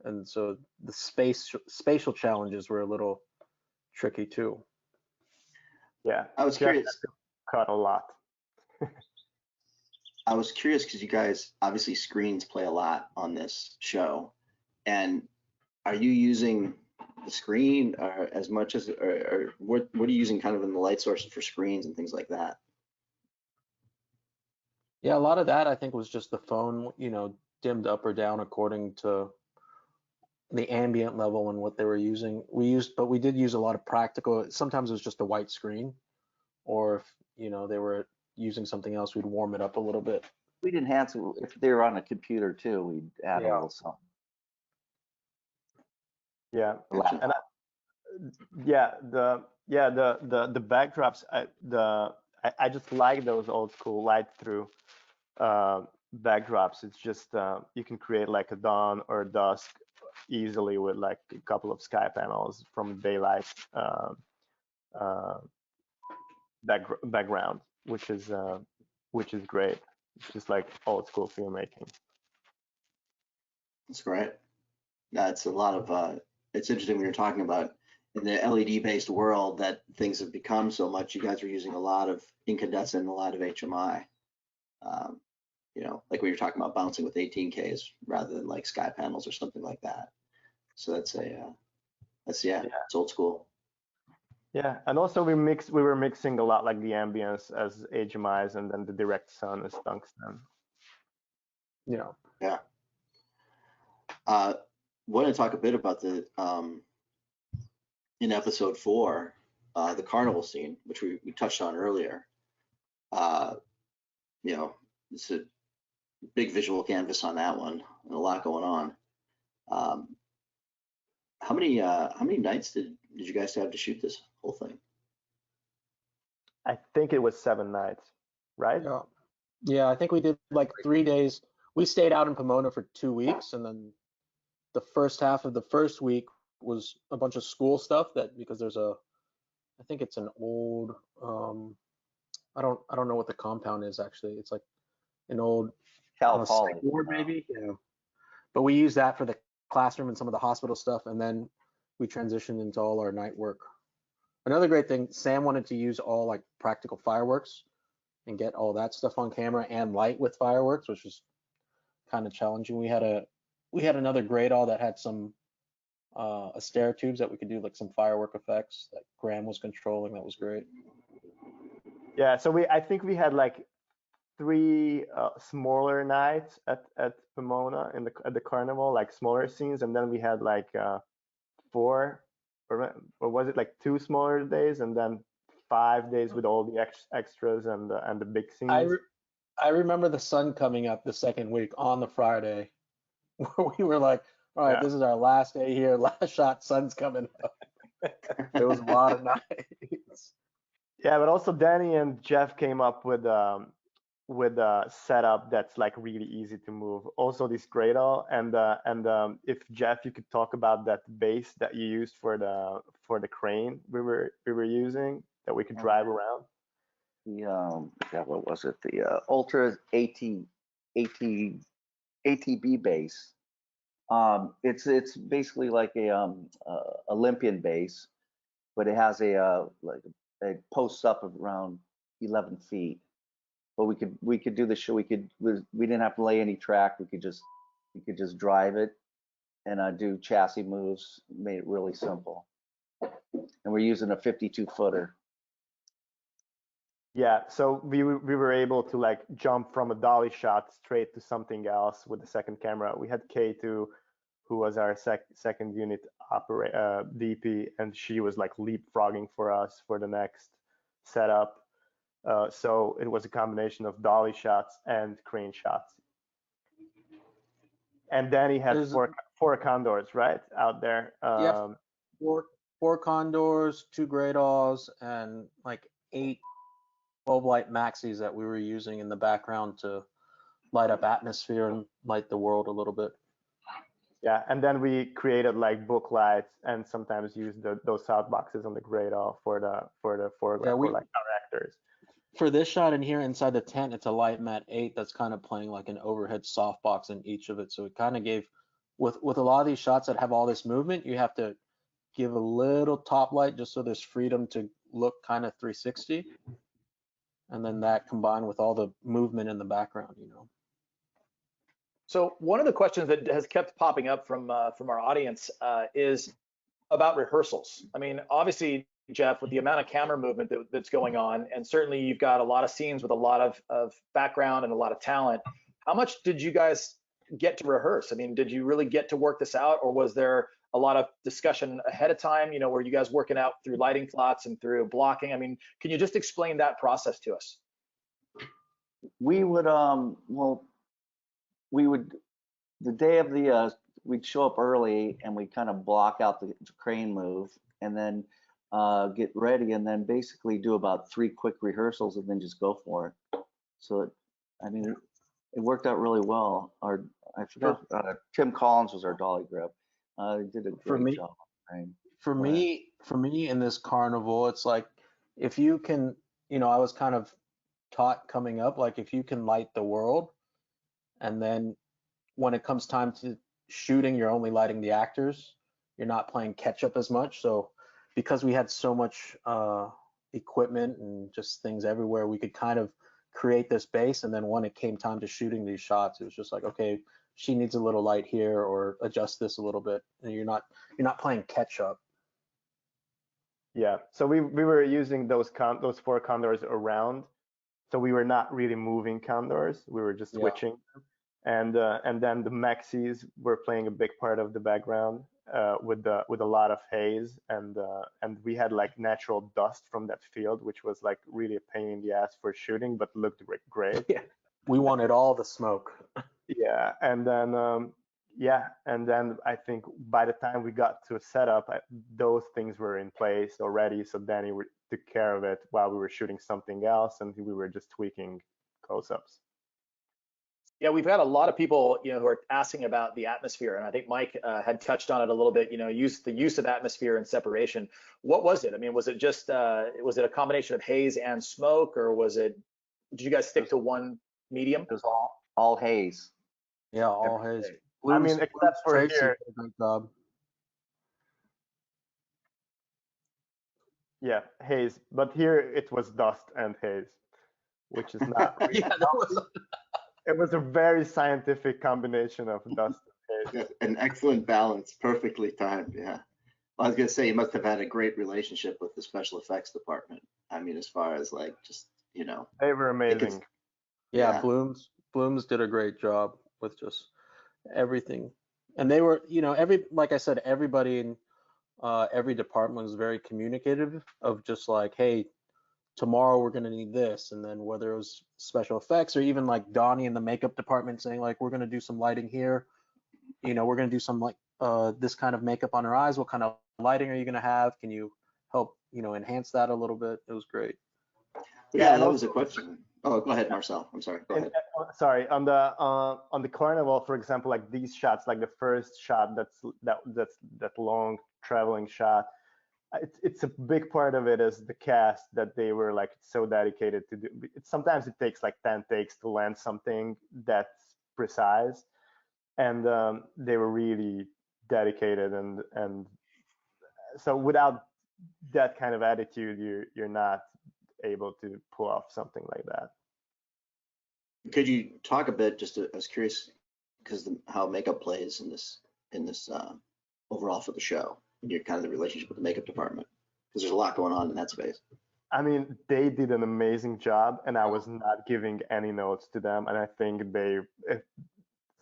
And so the spatial challenges were a little tricky too. Yeah, I was Jeff had curious. to cut a lot. I was curious because you guys, obviously screens play a lot on this show, and are you using the screen or as much as, or what are you using kind of in the light sources for screens and things like that? Yeah, a lot of that I think was just the phone, you know, dimmed up or down according to the ambient level and what they were using. But we did use a lot of practical. Sometimes it was just a white screen, or if, you know, they were using something else, we'd warm it up a little bit. We'd enhance it if they were on a computer too. We'd add a Yeah. little something. Yeah, Gotcha. and the backdrops. I just like those old school light through backdrops. It's just you can create like a dawn or dusk easily with like a couple of sky panels from daylight background, which is great. It's just like old school filmmaking. That's great. That's a lot of it's interesting when you're talking about in the LED based world that things have become so much. You guys are using a lot of incandescent and a lot of HMI. You know, like when you're talking about bouncing with 18Ks rather than like sky panels or something like that. So that's it's old school. Yeah, and also we were mixing a lot like the ambience as HMIs and then the direct sun as tungsten. Yeah. Yeah. Want to talk a bit about the in episode 4, the carnival scene, which we touched on earlier. You know, it's a big visual canvas on that one, and a lot going on. How many nights did you guys have to shoot this whole thing? I think it was 7 nights, right? Yeah. Yeah, I think we did like 3 days. We stayed out in Pomona for 2 weeks, and then the first half of the first week was a bunch of school stuff because there's I think it's an old, I don't know what the compound is actually. It's like an old Cal Poly. psych ward maybe. Yeah. But we use that for the classroom and some of the hospital stuff, and then we transitioned into all our night work. Another great thing, Sam wanted to use all like practical fireworks and get all that stuff on camera and light with fireworks, which was kind of challenging. We had another Gradall that had some Astera tubes that we could do like some firework effects that Graham was controlling. That was great. Yeah, so I think we had like 3 smaller nights at Pomona at the carnival, like smaller scenes, and then we had like 4 or was it like 2 smaller days and then 5 days with all the extras and the big scenes. I remember the sun coming up the second week on the Friday where we were like, all right, This is our last day here, last shot, sun's coming up. There was a lot of nights. Yeah, but also Danny and Jeff came up with a setup that's like really easy to move. Also this Gradall and if Jeff, you could talk about that base that you used for the crane we were using that we could drive around. What was it? The Ultra ATB base. It's basically like a Olympian base, but it has it posts up around 11 feet. But we could do the show. We didn't have to lay any track. We could just drive it and do chassis moves. Made it really simple. And we're using a 52-footer. Yeah, so we were able to like jump from a dolly shot straight to something else with the second camera. We had K2, who was our second unit DP, and she was like leapfrogging for us for the next setup. So it was a combination of dolly shots and crane shots. And Danny had four condors, right, out there. Yeah, four condors, 2 Gradalls, and like 8 12 light maxis that we were using in the background to light up atmosphere and light the world a little bit. Yeah, and then we created like book lights and sometimes used those sound boxes on the Gradall for the foreground for like our actors. For this shot in here inside the tent, it's a Light Mat 8 that's kind of playing like an overhead softbox in each of it. So it kind of gave, with a lot of these shots that have all this movement, you have to give a little top light just so there's freedom to look kind of 360. And then that combined with all the movement in the background, you know. So one of the questions that has kept popping up from our audience is about rehearsals. I mean, obviously, Jeff, with the amount of camera movement that's going on, and certainly you've got a lot of scenes with a lot of background and a lot of talent. How much did you guys get to rehearse? I mean, did you really get to work this out, or was there a lot of discussion ahead of time? You know, were you guys working out through lighting plots and through blocking? I mean, can you just explain that process to us? We would the day of the we'd show up early and we'd kind of block out the crane move and then get ready and then basically do about 3 quick rehearsals and then just go for it. So it worked out really well. I forgot Tim Collins was our dolly grip. He did a great job. For me in this carnival, it's like if you can, you know, I was kind of taught coming up, like if you can light the world and then when it comes time to shooting, you're only lighting the actors, you're not playing catch up as much. So because we had so much equipment and just things everywhere, we could kind of create this base. And then when it came time to shooting these shots, it was just like, okay, she needs a little light here, or adjust this a little bit. And you're not playing catch up. Yeah. So we were using those 4 condors around. So we were not really moving condors. We were just Yeah. switching. And then the maxis were playing a big part of the background with a lot of haze, and we had like natural dust from that field, which was like really a pain in the ass for shooting, but looked great. Yeah. We wanted all the smoke. Yeah, and then I think by the time we got to a setup, those things were in place already. So Danny took care of it while we were shooting something else, and we were just tweaking close-ups. Yeah, we've had a lot of people, who are asking about the atmosphere, and I think Mike had touched on it a little bit. The use of atmosphere and separation. What was it? I mean, was it just was it a combination of haze and smoke, or did you guys stick to one medium? It was all haze. Yeah, all haze. I mean, except for Tracy here. did a great job. Yeah, haze. But here it was dust and haze, which is not really Yeah, that was. It was a very scientific combination of dust and haze. An excellent balance, perfectly timed. Yeah. I was gonna say you must have had a great relationship with the special effects department. I mean, as far as like just They were amazing. Yeah, Blooms did a great job with just everything, and they were, like I said, everybody in every department was very communicative of just like, hey, tomorrow we're gonna need this, and then whether it was special effects or even like Donnie in the makeup department saying like, we're gonna do some lighting here, we're gonna do some like this kind of makeup on her eyes. What kind of lighting are you gonna have? Can you help enhance that a little bit? It was great. Yeah, that was a question. Oh, go ahead, Marcel. I'm sorry. Go ahead. Sorry, on the carnival, for example, like these shots, like the first shot, that long traveling shot. It's a big part of it is the cast that they were like so dedicated to do. Sometimes it takes like 10 takes to land something that's precise, and they were really dedicated, and so without that kind of attitude, you're not able to pull off something like that. Could you talk a bit? I was curious because how makeup plays in this overall for the show, and your kind of the relationship with the makeup department, because there's a lot going on in that space. I mean, they did an amazing job, and I was not giving any notes to them, and I think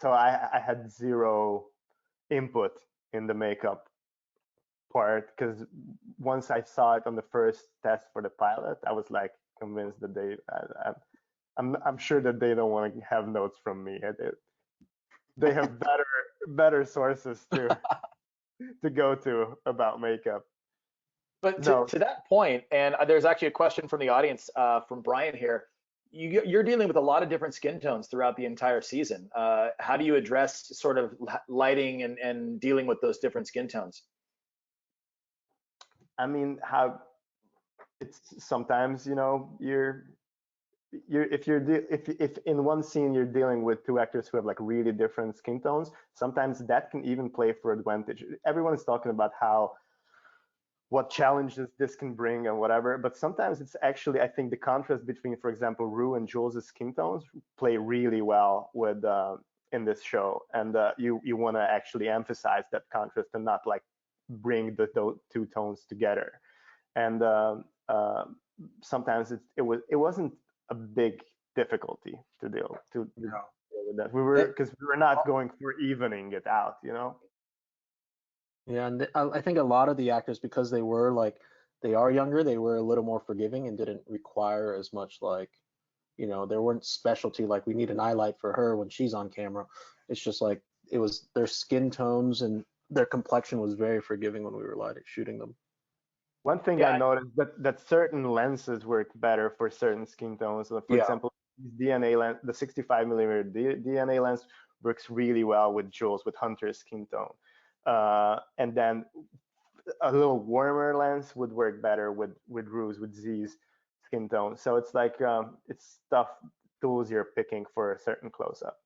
so I had zero input in the makeup part, because once I saw it on the first test for the pilot, I was like convinced that I'm sure that they don't want to have notes from me. They have better sources to go to about makeup. But to that point, and there's actually a question from the audience from Brian here. You're dealing with a lot of different skin tones throughout the entire season. How do you address sort of lighting and dealing with those different skin tones? I mean, it's sometimes if in one scene you're dealing with 2 actors who have like really different skin tones, sometimes that can even play for advantage. Everyone is talking about what challenges this can bring and whatever, but sometimes it's actually, I think the contrast between, for example, Rue and Jules' skin tones play really well with in this show, and you want to actually emphasize that contrast and not like bring the 2 tones together. And sometimes it wasn't a big difficulty to deal with that. Because we were not going for evening it out, Yeah, and I think a lot of the actors, because they are younger, they were a little more forgiving and didn't require as much like, there weren't specialty like we need an eye light for her when she's on camera. It's just like it was their skin tones and their complexion was very forgiving when we were shooting them. One thing I noticed that certain lenses work better for certain skin tones. So for example, DNA lens, the 65mm DNA lens works really well with Jules, with Hunter's skin tone. And then a little warmer lens would work better with Rue's, with Z's skin tone. So it's like it's tools you're picking for a certain close-up.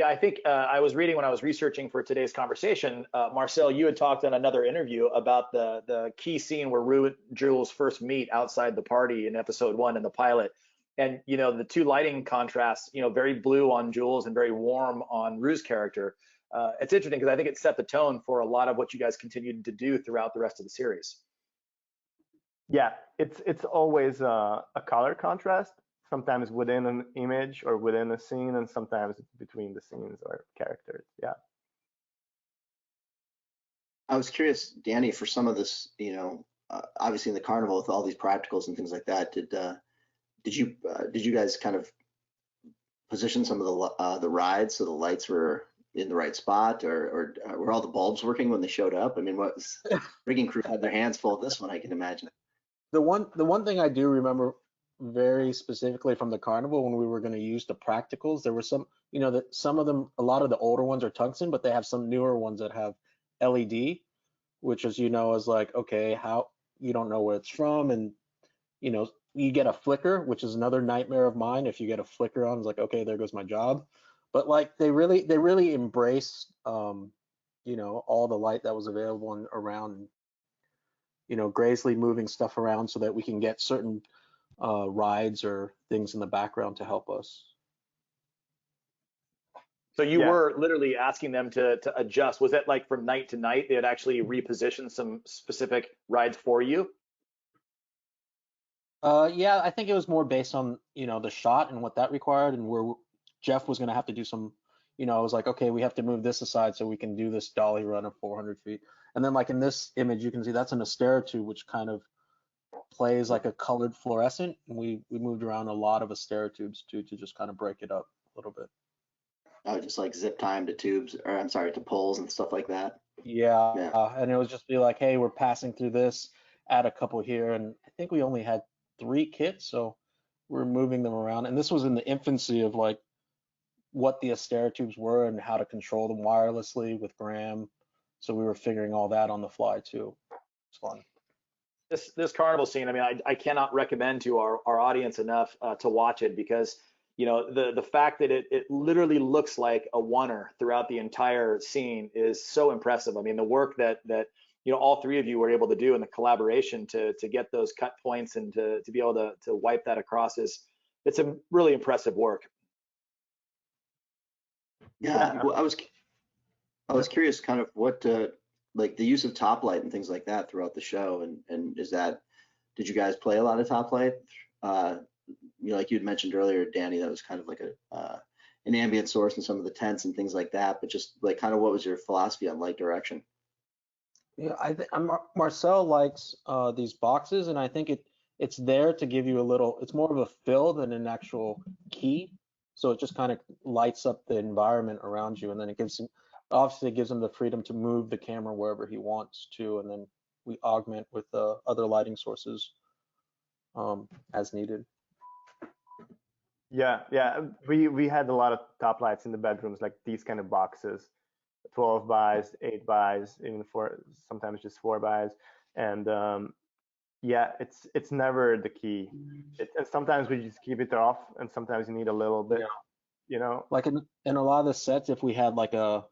Yeah, I think I was reading when I was researching for today's conversation, Marcel, you had talked in another interview about the key scene where Rue and Jules first meet outside the party in episode 1 in the pilot. And, you know, the two lighting contrasts, you know, very blue on Jules and very warm on Rue's character. It's interesting because I think it set the tone for a lot of what you guys continued to do throughout the rest of the series. Yeah, it's always a color contrast, sometimes within an image or within a scene, and sometimes between the scenes or characters. Yeah. I was curious, Danny, for some of this, you know, obviously in the carnival with all these practicals and things like that, did you guys kind of position some of the rides so the lights were in the right spot, or were all the bulbs working when they showed up? I mean, what was rigging crew had their hands full of this one, I can imagine. The one thing I do remember very specifically from the carnival when we were going to use the practicals, there were some, you know, that some of them, a lot of the older ones are tungsten, but they have some newer ones that have LED, which is, you know, is like, okay, how you don't know where it's from, and you know, you get a flicker, which is another nightmare of mine. If you get a flicker on, it's like, okay, there goes my job. But like they really embraced, you know, all the light that was available and around, you know, Graysley moving stuff around so that we can get certain rides or things in the background to help us. So you Yeah. were literally asking them to adjust. Was it like from night to night they had actually repositioned some specific rides for you? Yeah, I think it was more based on, you know, the shot and what that required, and where Jeff was going to have to do some, you know, I was like, okay, we have to move this aside so we can do this dolly run of 400 feet. And then like in this image, you can see that's an Asteritube, which kind of plays like a colored fluorescent. And we moved around a lot of Asteritubes too, to just kind of break it up a little bit. Oh, just like zip time to tubes, or I'm sorry, to poles and stuff like that. Yeah, Yeah. and it was just be like, hey, we're passing through this, add a couple here, and I think we only had 3 kits, so we're moving them around. And this was in the infancy of like what the Asteritubes were and how to control them wirelessly with Graham. So we were figuring all that on the fly too. It's fun. This carnival scene, I mean, I cannot recommend to our audience enough to watch it, because you know the fact that it literally looks like a oneer throughout the entire scene is so impressive. I mean, the work that you know all 3 of you were able to do, and the collaboration to get those cut points and to be able to wipe that across it's a really impressive work. Yeah. Well, I was curious kind of what like the use of top light and things like that throughout the show, and did you guys play a lot of top light? You know, like you'd mentioned earlier, Danny, that was kind of like an ambient source in some of the tents and things like that, but just like kind of what was your philosophy on light direction? Yeah, I think Marcel likes these boxes, and I think it's there to give you a little. It's more of a fill than an actual key, so it just kind of lights up the environment around you, and then it gives him obviously it gives him the freedom to move the camera wherever he wants to, and then we augment with other lighting sources as needed. Yeah, yeah. We had a lot of top lights in the bedrooms, like these kind of boxes, 12 bys, 8 bys, even 4, sometimes just 4 bys, and yeah, it's never the key. And sometimes we just keep it off, and sometimes you need a little bit, Yeah. you know. Like in a lot of the sets, if we had like a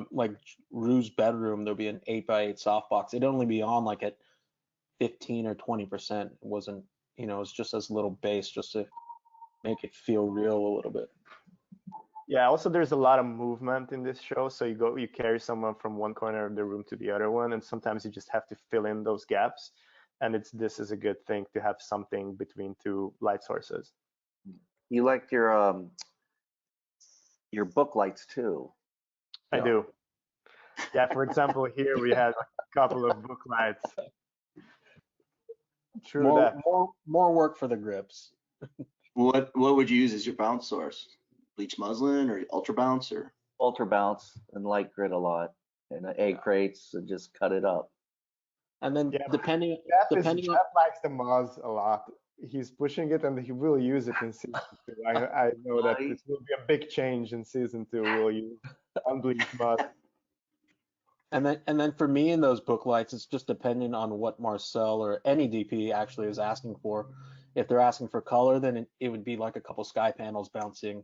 like Rue's bedroom, there'd be an 8x8 softbox. It'd only be on like at 15 or 20%. It wasn't, you know, it's just as little bass just to make it feel real a little bit. Yeah, also there's a lot of movement in this show, so you carry someone from one corner of the room to the other one, and sometimes you just have to fill in those gaps, and this is a good thing to have something between 2 light sources. You liked your book lights too. I do. Yeah, for example, here we had a couple of book lights. True that. More work for the grips. What would you use as your bounce source? Bleach muslin or ultra bounce or? Ultra bounce and light grit a lot, and egg crates and just cut it up. And then Yeah, depending Jeff on likes the Moz a lot. He's pushing it, and he will use it in season 2. I know that this will be a big change in season 2. We'll use unbleached Moz. And then for me in those book lights, it's just depending on what Marcel or any DP actually is asking for. If they're asking for color, then it would be like a couple sky panels bouncing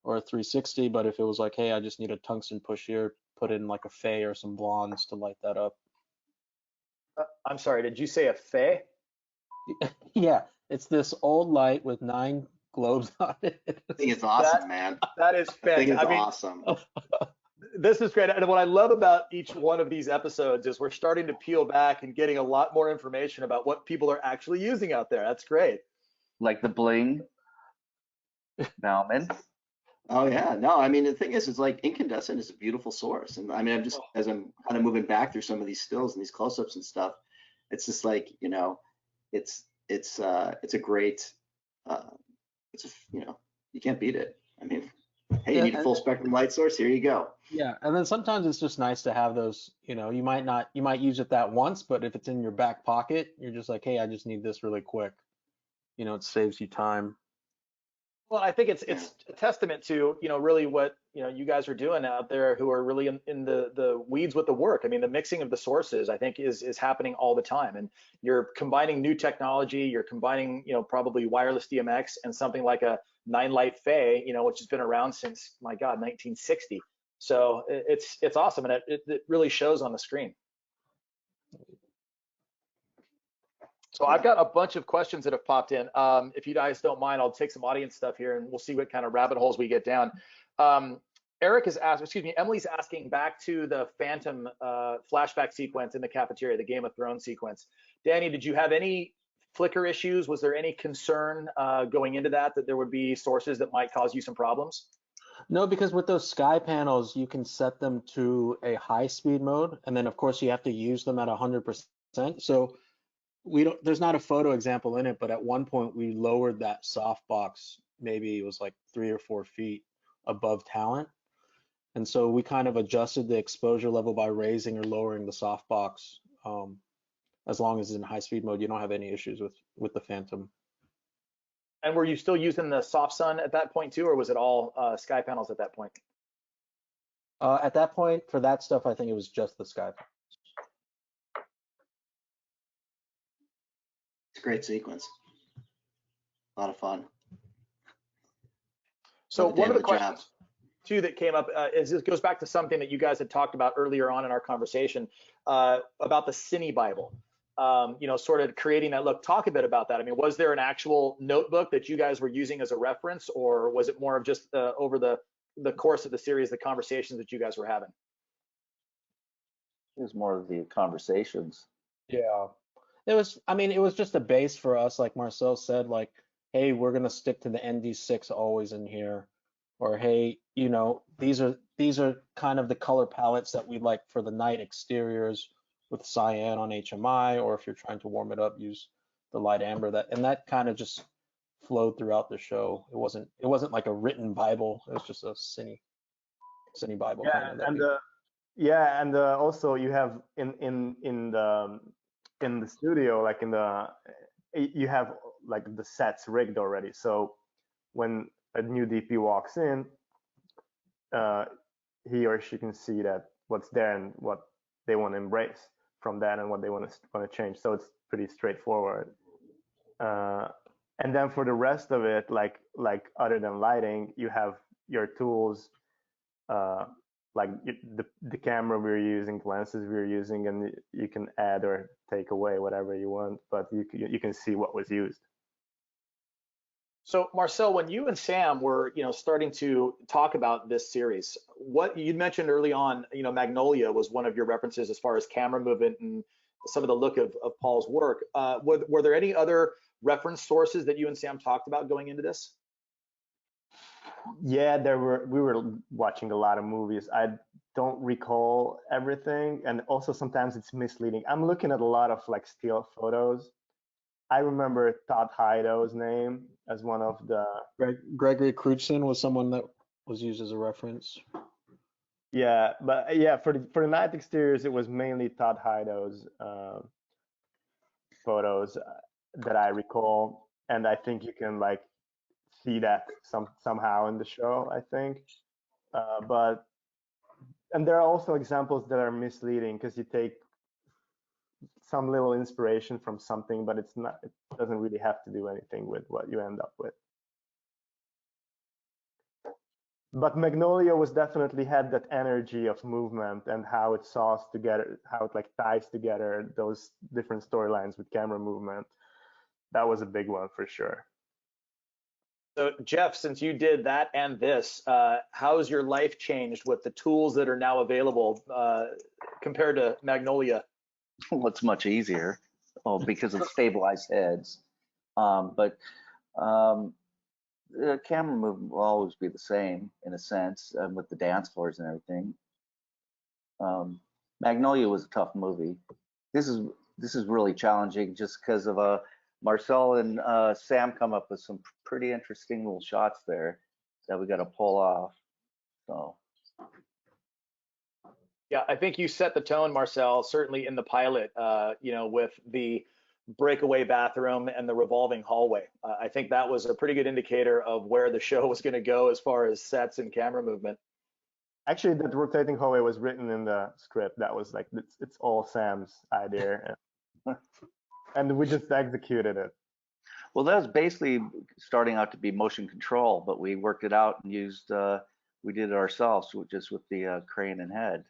or a 360, but if it was like, hey, I just need a tungsten push here, put in like a fey or some blondes to light that up. I'm sorry, did you say a fey? Yeah, it's this old light with 9 globes on it. I think it's awesome, man. That is I think fantastic. it's I mean, awesome. this is great. And what I love about each one of these episodes is we're starting to peel back and getting a lot more information about what people are actually using out there. That's great. Like the bling. Bauman. Oh yeah, no, I mean the thing is, it's like incandescent is a beautiful source, and I mean I'm just as I'm kind of moving back through some of these stills and these close-ups and stuff, it's just like it's a great, it's a, you can't beat it. I mean, hey, you need a full spectrum light source, here you go. Yeah, and then sometimes it's just nice to have those, you might use it that once, but if it's in your back pocket, you're just like, hey, I just need this really quick. It saves you time. Well, I think it's a testament to, really what, you guys are doing out there, who are really in the weeds with the work. I mean, the mixing of the sources, I think is happening all the time. And you're combining new technology, you're combining, probably wireless DMX and something like a 9-light Fey, which has been around since, my God, 1960. So it's awesome. And it really shows on the screen. So I've got a bunch of questions that have popped in. If you guys don't mind, I'll take some audience stuff here and we'll see what kind of rabbit holes we get down. Emily's asking, back to the Phantom flashback sequence in the cafeteria, the Game of Thrones sequence. Danny, did you have any flicker issues? Was there any concern going into that there would be sources that might cause you some problems? No, because with those sky panels, you can set them to a high speed mode. And then of course you have to use them at 100%. So there's not a photo example in it, but at one point we lowered that softbox, maybe it was like 3 or 4 feet above talent. And so we kind of adjusted the exposure level by raising or lowering the softbox. As long as it's in high speed mode, you don't have any issues with the Phantom. And were you still using the soft sun at that point too, or was it all sky panels at that point? At that point, for that stuff, I think it was just the sky panels. It's a great sequence. A lot of fun. So one of the questions too that came up is, this goes back to something that you guys had talked about earlier on in our conversation about the Cine Bible. Sort of creating that look. Talk a bit about that. I mean, was there an actual notebook that you guys were using as a reference, or was it more of just over the course of the series, the conversations that you guys were having? It was more of the conversations. Yeah. It was just a base for us, like Marcel said, like, hey, we're gonna stick to the ND6 always in here, or hey, these are kind of the color palettes that we like for the night exteriors with cyan on HMI, or if you're trying to warm it up, use the light amber. That kind of just flowed throughout the show. It wasn't like a written Bible. It was just a Cine Bible. And also you have in the studio, like you have like the sets rigged already. So when a new DP walks in, he or she can see that what's there and what they want to embrace from that and what they want to change. So it's pretty straightforward. And then for the rest of it, like other than lighting, you have your tools, like the camera we're using, lenses we're using, and you can add or take away whatever you want, but you can see what was used. So Marcel, when you and Sam were, starting to talk about this series, what you mentioned early on, Magnolia was one of your references as far as camera movement and some of the look of Paul's work. Were there any other reference sources that you and Sam talked about going into this? Yeah, we were watching a lot of movies. I don't recall everything, and also sometimes it's misleading. I'm looking at a lot of like still photos. I remember Todd Hido's name as one of the. Gregory Crutchson was someone that was used as a reference. Yeah, but yeah, for the night exteriors, it was mainly Todd Hido's photos that I recall, and I think you can like see that somehow in the show, I think. And there are also examples that are misleading because you take some little inspiration from something, but it doesn't really have to do anything with what you end up with. But Magnolia was definitely had that energy of movement and how it saws together, how it like ties together those different storylines with camera movement. That was a big one for sure. So Jeff, since you did that and this, how has your life changed with the tools that are now available compared to Magnolia? Well, it's much easier. Oh, because of stabilized heads. But the camera movement will always be the same in a sense, with the dance floors and everything. Magnolia was a tough movie. This is really challenging just because of Marcel and Sam come up with some pretty interesting little shots there that we got to pull off. So. Yeah, I think you set the tone, Marcel, certainly in the pilot, with the breakaway bathroom and the revolving hallway. I think that was a pretty good indicator of where the show was going to go as far as sets and camera movement. Actually, that rotating hallway was written in the script. That was like, it's all Sam's idea. And we just executed it. Well, that was basically starting out to be motion control, but we worked it out and we did it ourselves, just with the crane and head.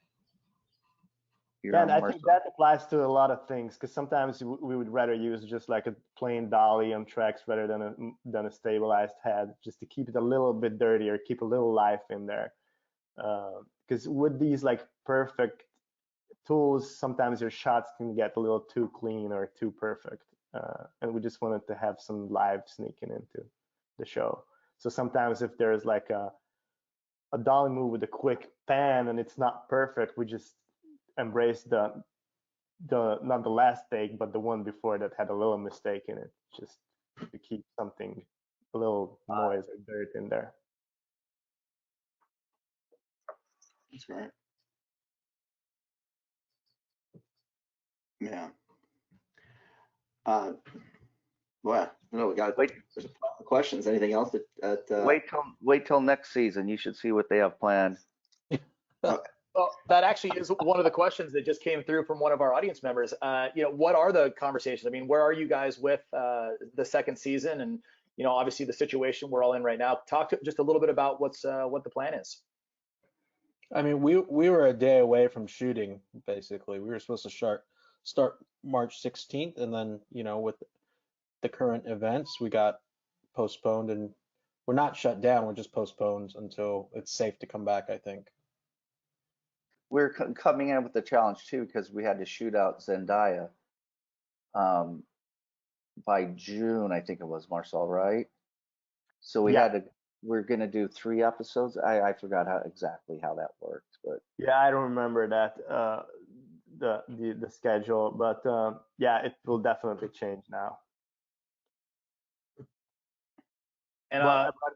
Yeah, and I think that applies to a lot of things, because sometimes we would rather use just like a plain dolly on tracks rather than a stabilized head, just to keep it a little bit dirtier, keep a little life in there. Because with these like perfect tools, sometimes your shots can get a little too clean or too perfect, and we just wanted to have some live sneaking into the show. So sometimes if there's like a dolly move with a quick pan and it's not perfect, we just embrace the not the last take, but the one before that had a little mistake in it, just to keep something, a little noise or dirt in there. That's right. Yeah. Well, no, we got there's a lot of questions. Anything else that wait till next season. You should see what they have planned. Well, that actually is one of the questions that just came through from one of our audience members. What are the conversations? I mean, where are you guys with the second season? And obviously the situation we're all in right now. Talk to just a little bit about what the plan is. I mean, we were a day away from shooting. Basically, we were supposed to start March 16th, and then with the current events, we got postponed, and we're not shut down. We're just postponed until it's safe to come back, I think. We're coming in with the challenge too, because we had to shoot out Zendaya by June, I think it was, Marcel, right? So we're gonna do 3 episodes. I forgot exactly how that worked, but yeah, I don't remember that the schedule, but yeah, it will definitely change now. And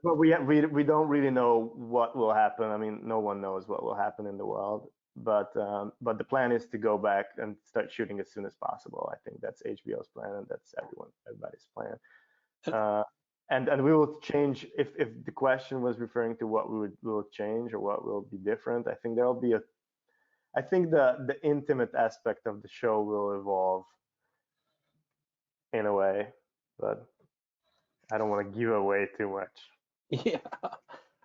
but we don't really know what will happen. I mean, no one knows what will happen in the world. But the plan is to go back and start shooting as soon as possible. I think that's HBO's plan, and that's everybody's plan. And we will change, if the question was referring to what we will change or what will be different. I think there'll be I think the intimate aspect of the show will evolve in a way, but I don't want to give away too much. Yeah,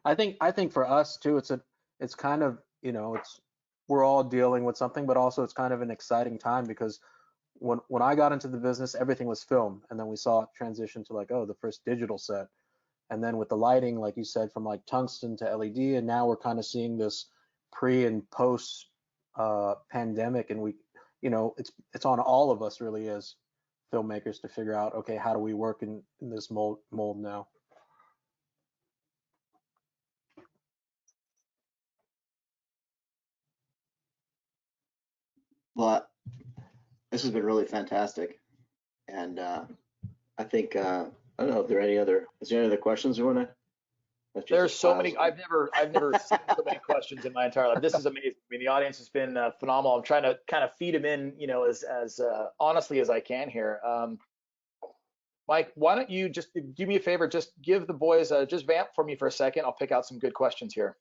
I think for us too, it's kind of we're all dealing with something, but also it's kind of an exciting time, because when I got into the business, everything was film, and then we saw it transition to the first digital set, and then with the lighting, like you said, from like tungsten to LED, and now we're kind of seeing this pre and post pandemic, and it's on all of us really as filmmakers to figure out, okay, how do we work in this mold now? Well, this has been really fantastic, and I think I don't know if there are any other. Is there any other questions you want to? There's so many. I've never seen so many questions in my entire life. This is amazing. I mean, the audience has been phenomenal. I'm trying to kind of feed them in, as honestly as I can here. Mike, why don't you just do me a favor? Just give the boys just vamp for me for a second. I'll pick out some good questions here.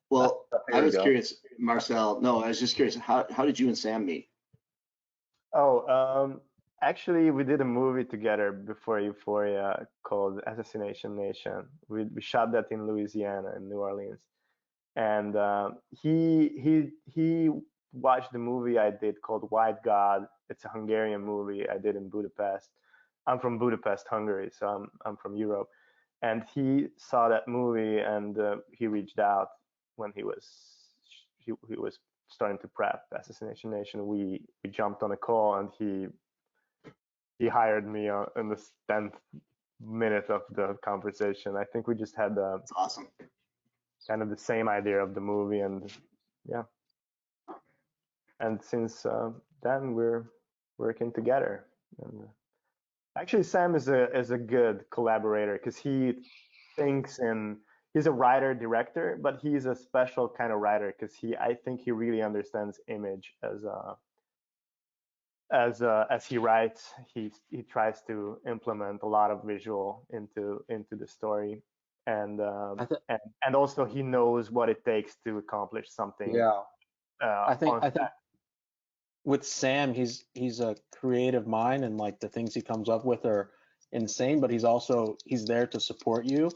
Well, I was curious, Marcel. No, I was just curious. How did you and Sam meet? Oh, Actually, we did a movie together before Euphoria called Assassination Nation. We shot that in Louisiana, in New Orleans, and he watched the movie I did called White God. It's a Hungarian movie I did in Budapest. I'm from Budapest, Hungary, so I'm from Europe. And he saw that movie, and he reached out when he was starting to prep Assassination Nation. We jumped on a call, and he hired me in the 10th minute of the conversation. I think we just had It's awesome. kind of the same idea of the movie, and yeah. And since then, we're working together. And actually, Sam is a good collaborator because he thinks in he's a writer director, but he's a special kind of writer because I think he really understands image as he writes. He tries to implement a lot of visual into the story, and and also he knows what it takes to accomplish something. Yeah, I think set. with Sam, he's a creative mind, and like the things he comes up with are insane, but he's there to support you.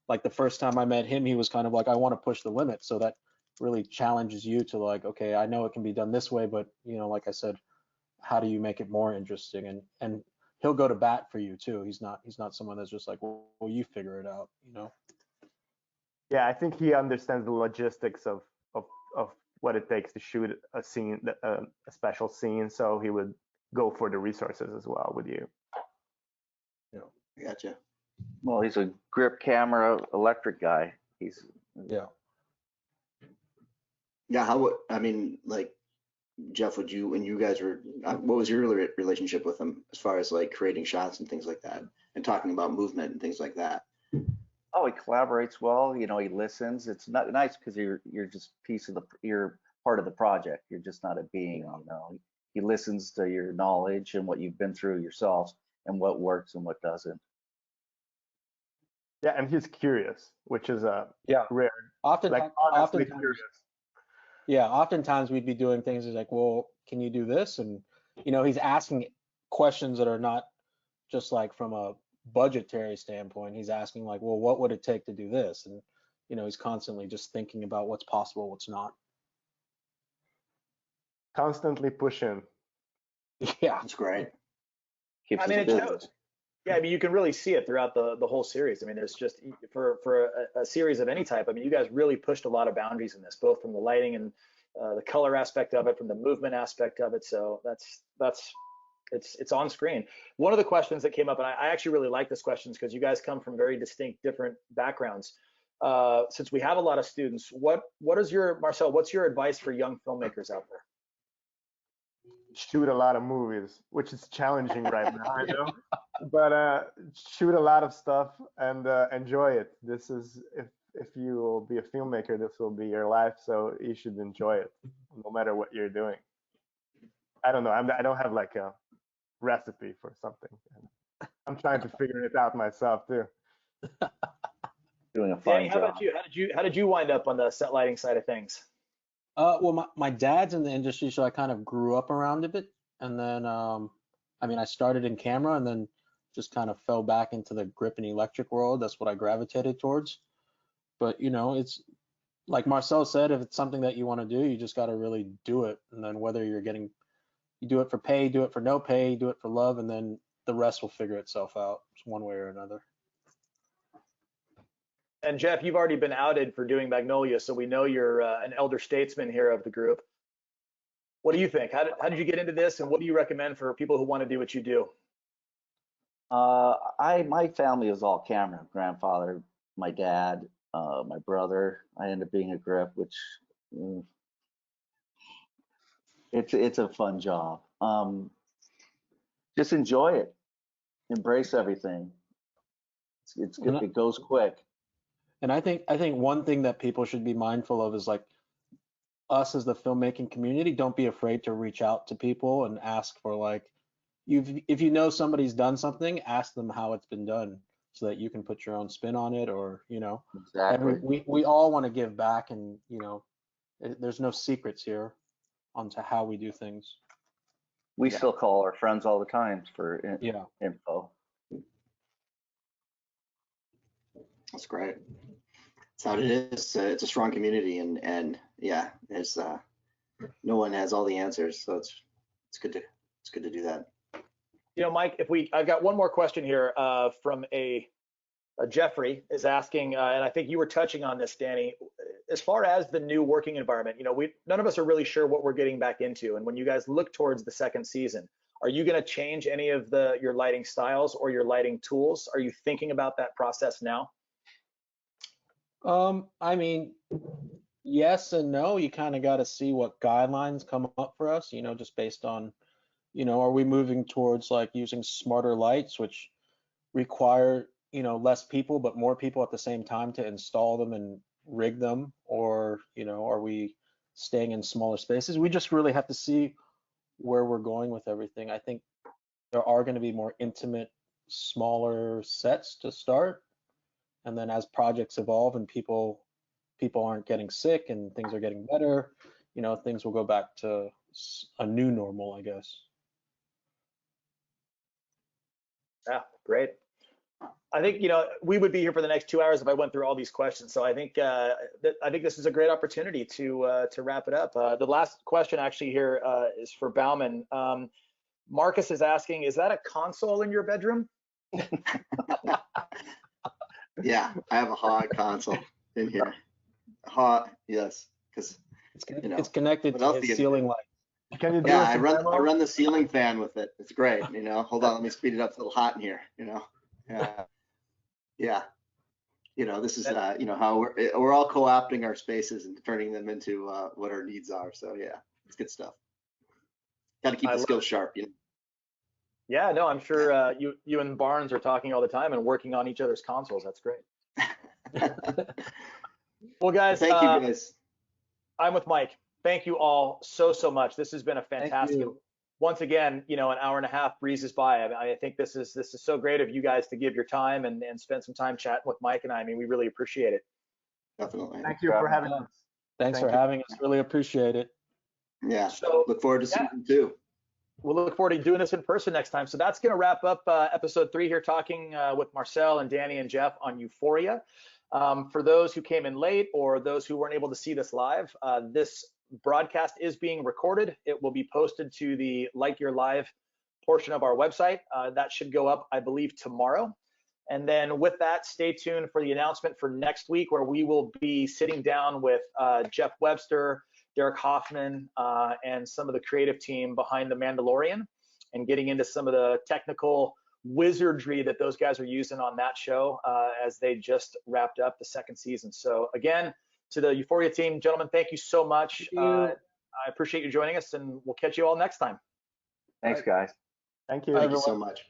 Like the first time I met him, he was kind of like, I want to push the limit. So that really challenges you to like, okay, I know it can be done this way, but like I said, how do you make it more interesting? And he'll go to bat for you too. He's not someone that's just like, well, you figure it out. Yeah, I think he understands the logistics of what it takes to shoot a scene, a special scene. So he would go for the resources as well with you. I gotcha. Well, he's a grip camera electric guy. Yeah. Yeah, I mean, like, Jeff, when you guys were, what was your relationship with him as far as like creating shots and things like that, and talking about movement and things like that? Oh, he collaborates well. He listens. It's not nice because you're just you're part of the project. You're just not a being. He listens to your knowledge and what you've been through yourself and what works and what doesn't. Yeah, and he's curious, which is rare. Oftentimes, honestly curious. Yeah, oftentimes we'd be doing things like, well, can you do this? And he's asking questions that are not just like from a budgetary standpoint. He's asking like, well, what would it take to do this? And he's constantly just thinking about what's possible, what's not. Constantly pushing. Yeah, that's great. Keeps it busy. shows. Yeah, I mean, you can really see it throughout the whole series. I mean, there's just for a series of any type. I mean, you guys really pushed a lot of boundaries in this, both from the lighting and the color aspect of it, from the movement aspect of it. So it's on screen. One of the questions that came up, and I actually really like this question because you guys come from very distinct, different backgrounds. Since we have a lot of students, Marcel, what's your advice for young filmmakers out there? Shoot a lot of movies, which is challenging right now, I know. But shoot a lot of stuff and enjoy it. This is if you will be a filmmaker, this will be your life, so you should enjoy it, no matter what you're doing. I don't know. I don't have like a recipe for something. I'm trying to figure it out myself too. Doing a fine Danny, how job. about you? How did you wind up on the set lighting side of things? Well, my dad's in the industry, so I kind of grew up around it. And then, I mean, I started in camera and then just kind of fell back into the grip and electric world. That's what I gravitated towards. But, it's like Marcel said, if it's something that you want to do, you just got to really do it. And then whether you do it for pay, do it for no pay, do it for love, and then the rest will figure itself out one way or another. And Jeff, you've already been outed for doing Magnolia, so we know you're an elder statesman here of the group. What do you think? How did you get into this, and what do you recommend for people who want to do what you do? My family is all camera. Grandfather, my dad, my brother. I ended up being a grip, which it's a fun job. Just enjoy it, embrace everything. It's good. It goes quick. And I think one thing that people should be mindful of is like us as the filmmaking community, don't be afraid to reach out to people and ask for like, if you know somebody's done something, ask them how it's been done so that you can put your own spin on it, or Exactly. we all want to give back, and there's no secrets here onto how we do things. We Yeah. still call our friends all the time for Yeah. info. That's great. That's how it is. It's a strong community, and yeah, there's no one has all the answers, so it's good to do that. Mike, I've got one more question here from a Jeffrey is asking, and I think you were touching on this, Danny. As far as the new working environment, none of us are really sure what we're getting back into. And when you guys look towards the second season, are you going to change any of your lighting styles or your lighting tools? Are you thinking about that process now? I mean, yes and no. You kind of got to see what guidelines come up for us, just based on, are we moving towards like using smarter lights, which require, less people, but more people at the same time to install them and rig them, or, are we staying in smaller spaces? We just really have to see where we're going with everything. I think there are going to be more intimate, smaller sets to start. And then as projects evolve and people aren't getting sick and things are getting better, things will go back to a new normal, I guess. Yeah, great. I think we would be here for the next 2 hours if I went through all these questions. So I think this is a great opportunity to wrap it up. The last question actually here is for Bauman. Marcus is asking, is that a console in your bedroom? Yeah, I have a hot console in here. Hot, yes, because it's connected to his ceiling light. Can you do yeah, us I a run demo? the ceiling fan with it. It's great. Hold on, let me speed it up. It's a little hot in here. Yeah. This is how we're all co-opting our spaces and turning them into what our needs are. So yeah, it's good stuff. Got to keep the skills sharp. Yeah, no, I'm sure you and Barnes are talking all the time and working on each other's consoles. That's great. Well, guys, thank you guys. I'm with Mike. Thank you all so much. This has been a fantastic. Once again, an hour and a half breezes by. I think this is so great of you guys to give your time and spend some time chatting with Mike and I. I mean, we really appreciate it. Definitely. Thank you for having us. Thanks for having us. Really appreciate it. Yeah. So look forward to season 2. We'll look forward to doing this in person next time. So that's going to wrap up episode 3 here, talking with Marcel and Danny and Jeff on Euphoria. For those who came in late or those who weren't able to see this live, this broadcast is being recorded. It will be posted to the LiteGear Live portion of our website. That should go up, I believe, tomorrow. And then with that, stay tuned for the announcement for next week, where we will be sitting down with Jeff Webster, Derek Hoffman, and some of the creative team behind The Mandalorian, and getting into some of the technical wizardry that those guys are using on that show as they just wrapped up the second season. So again, to the Euphoria team, gentlemen, thank you so much. I appreciate you joining us, and we'll catch you all next time. Thanks, guys. Thank you. Thank you so much.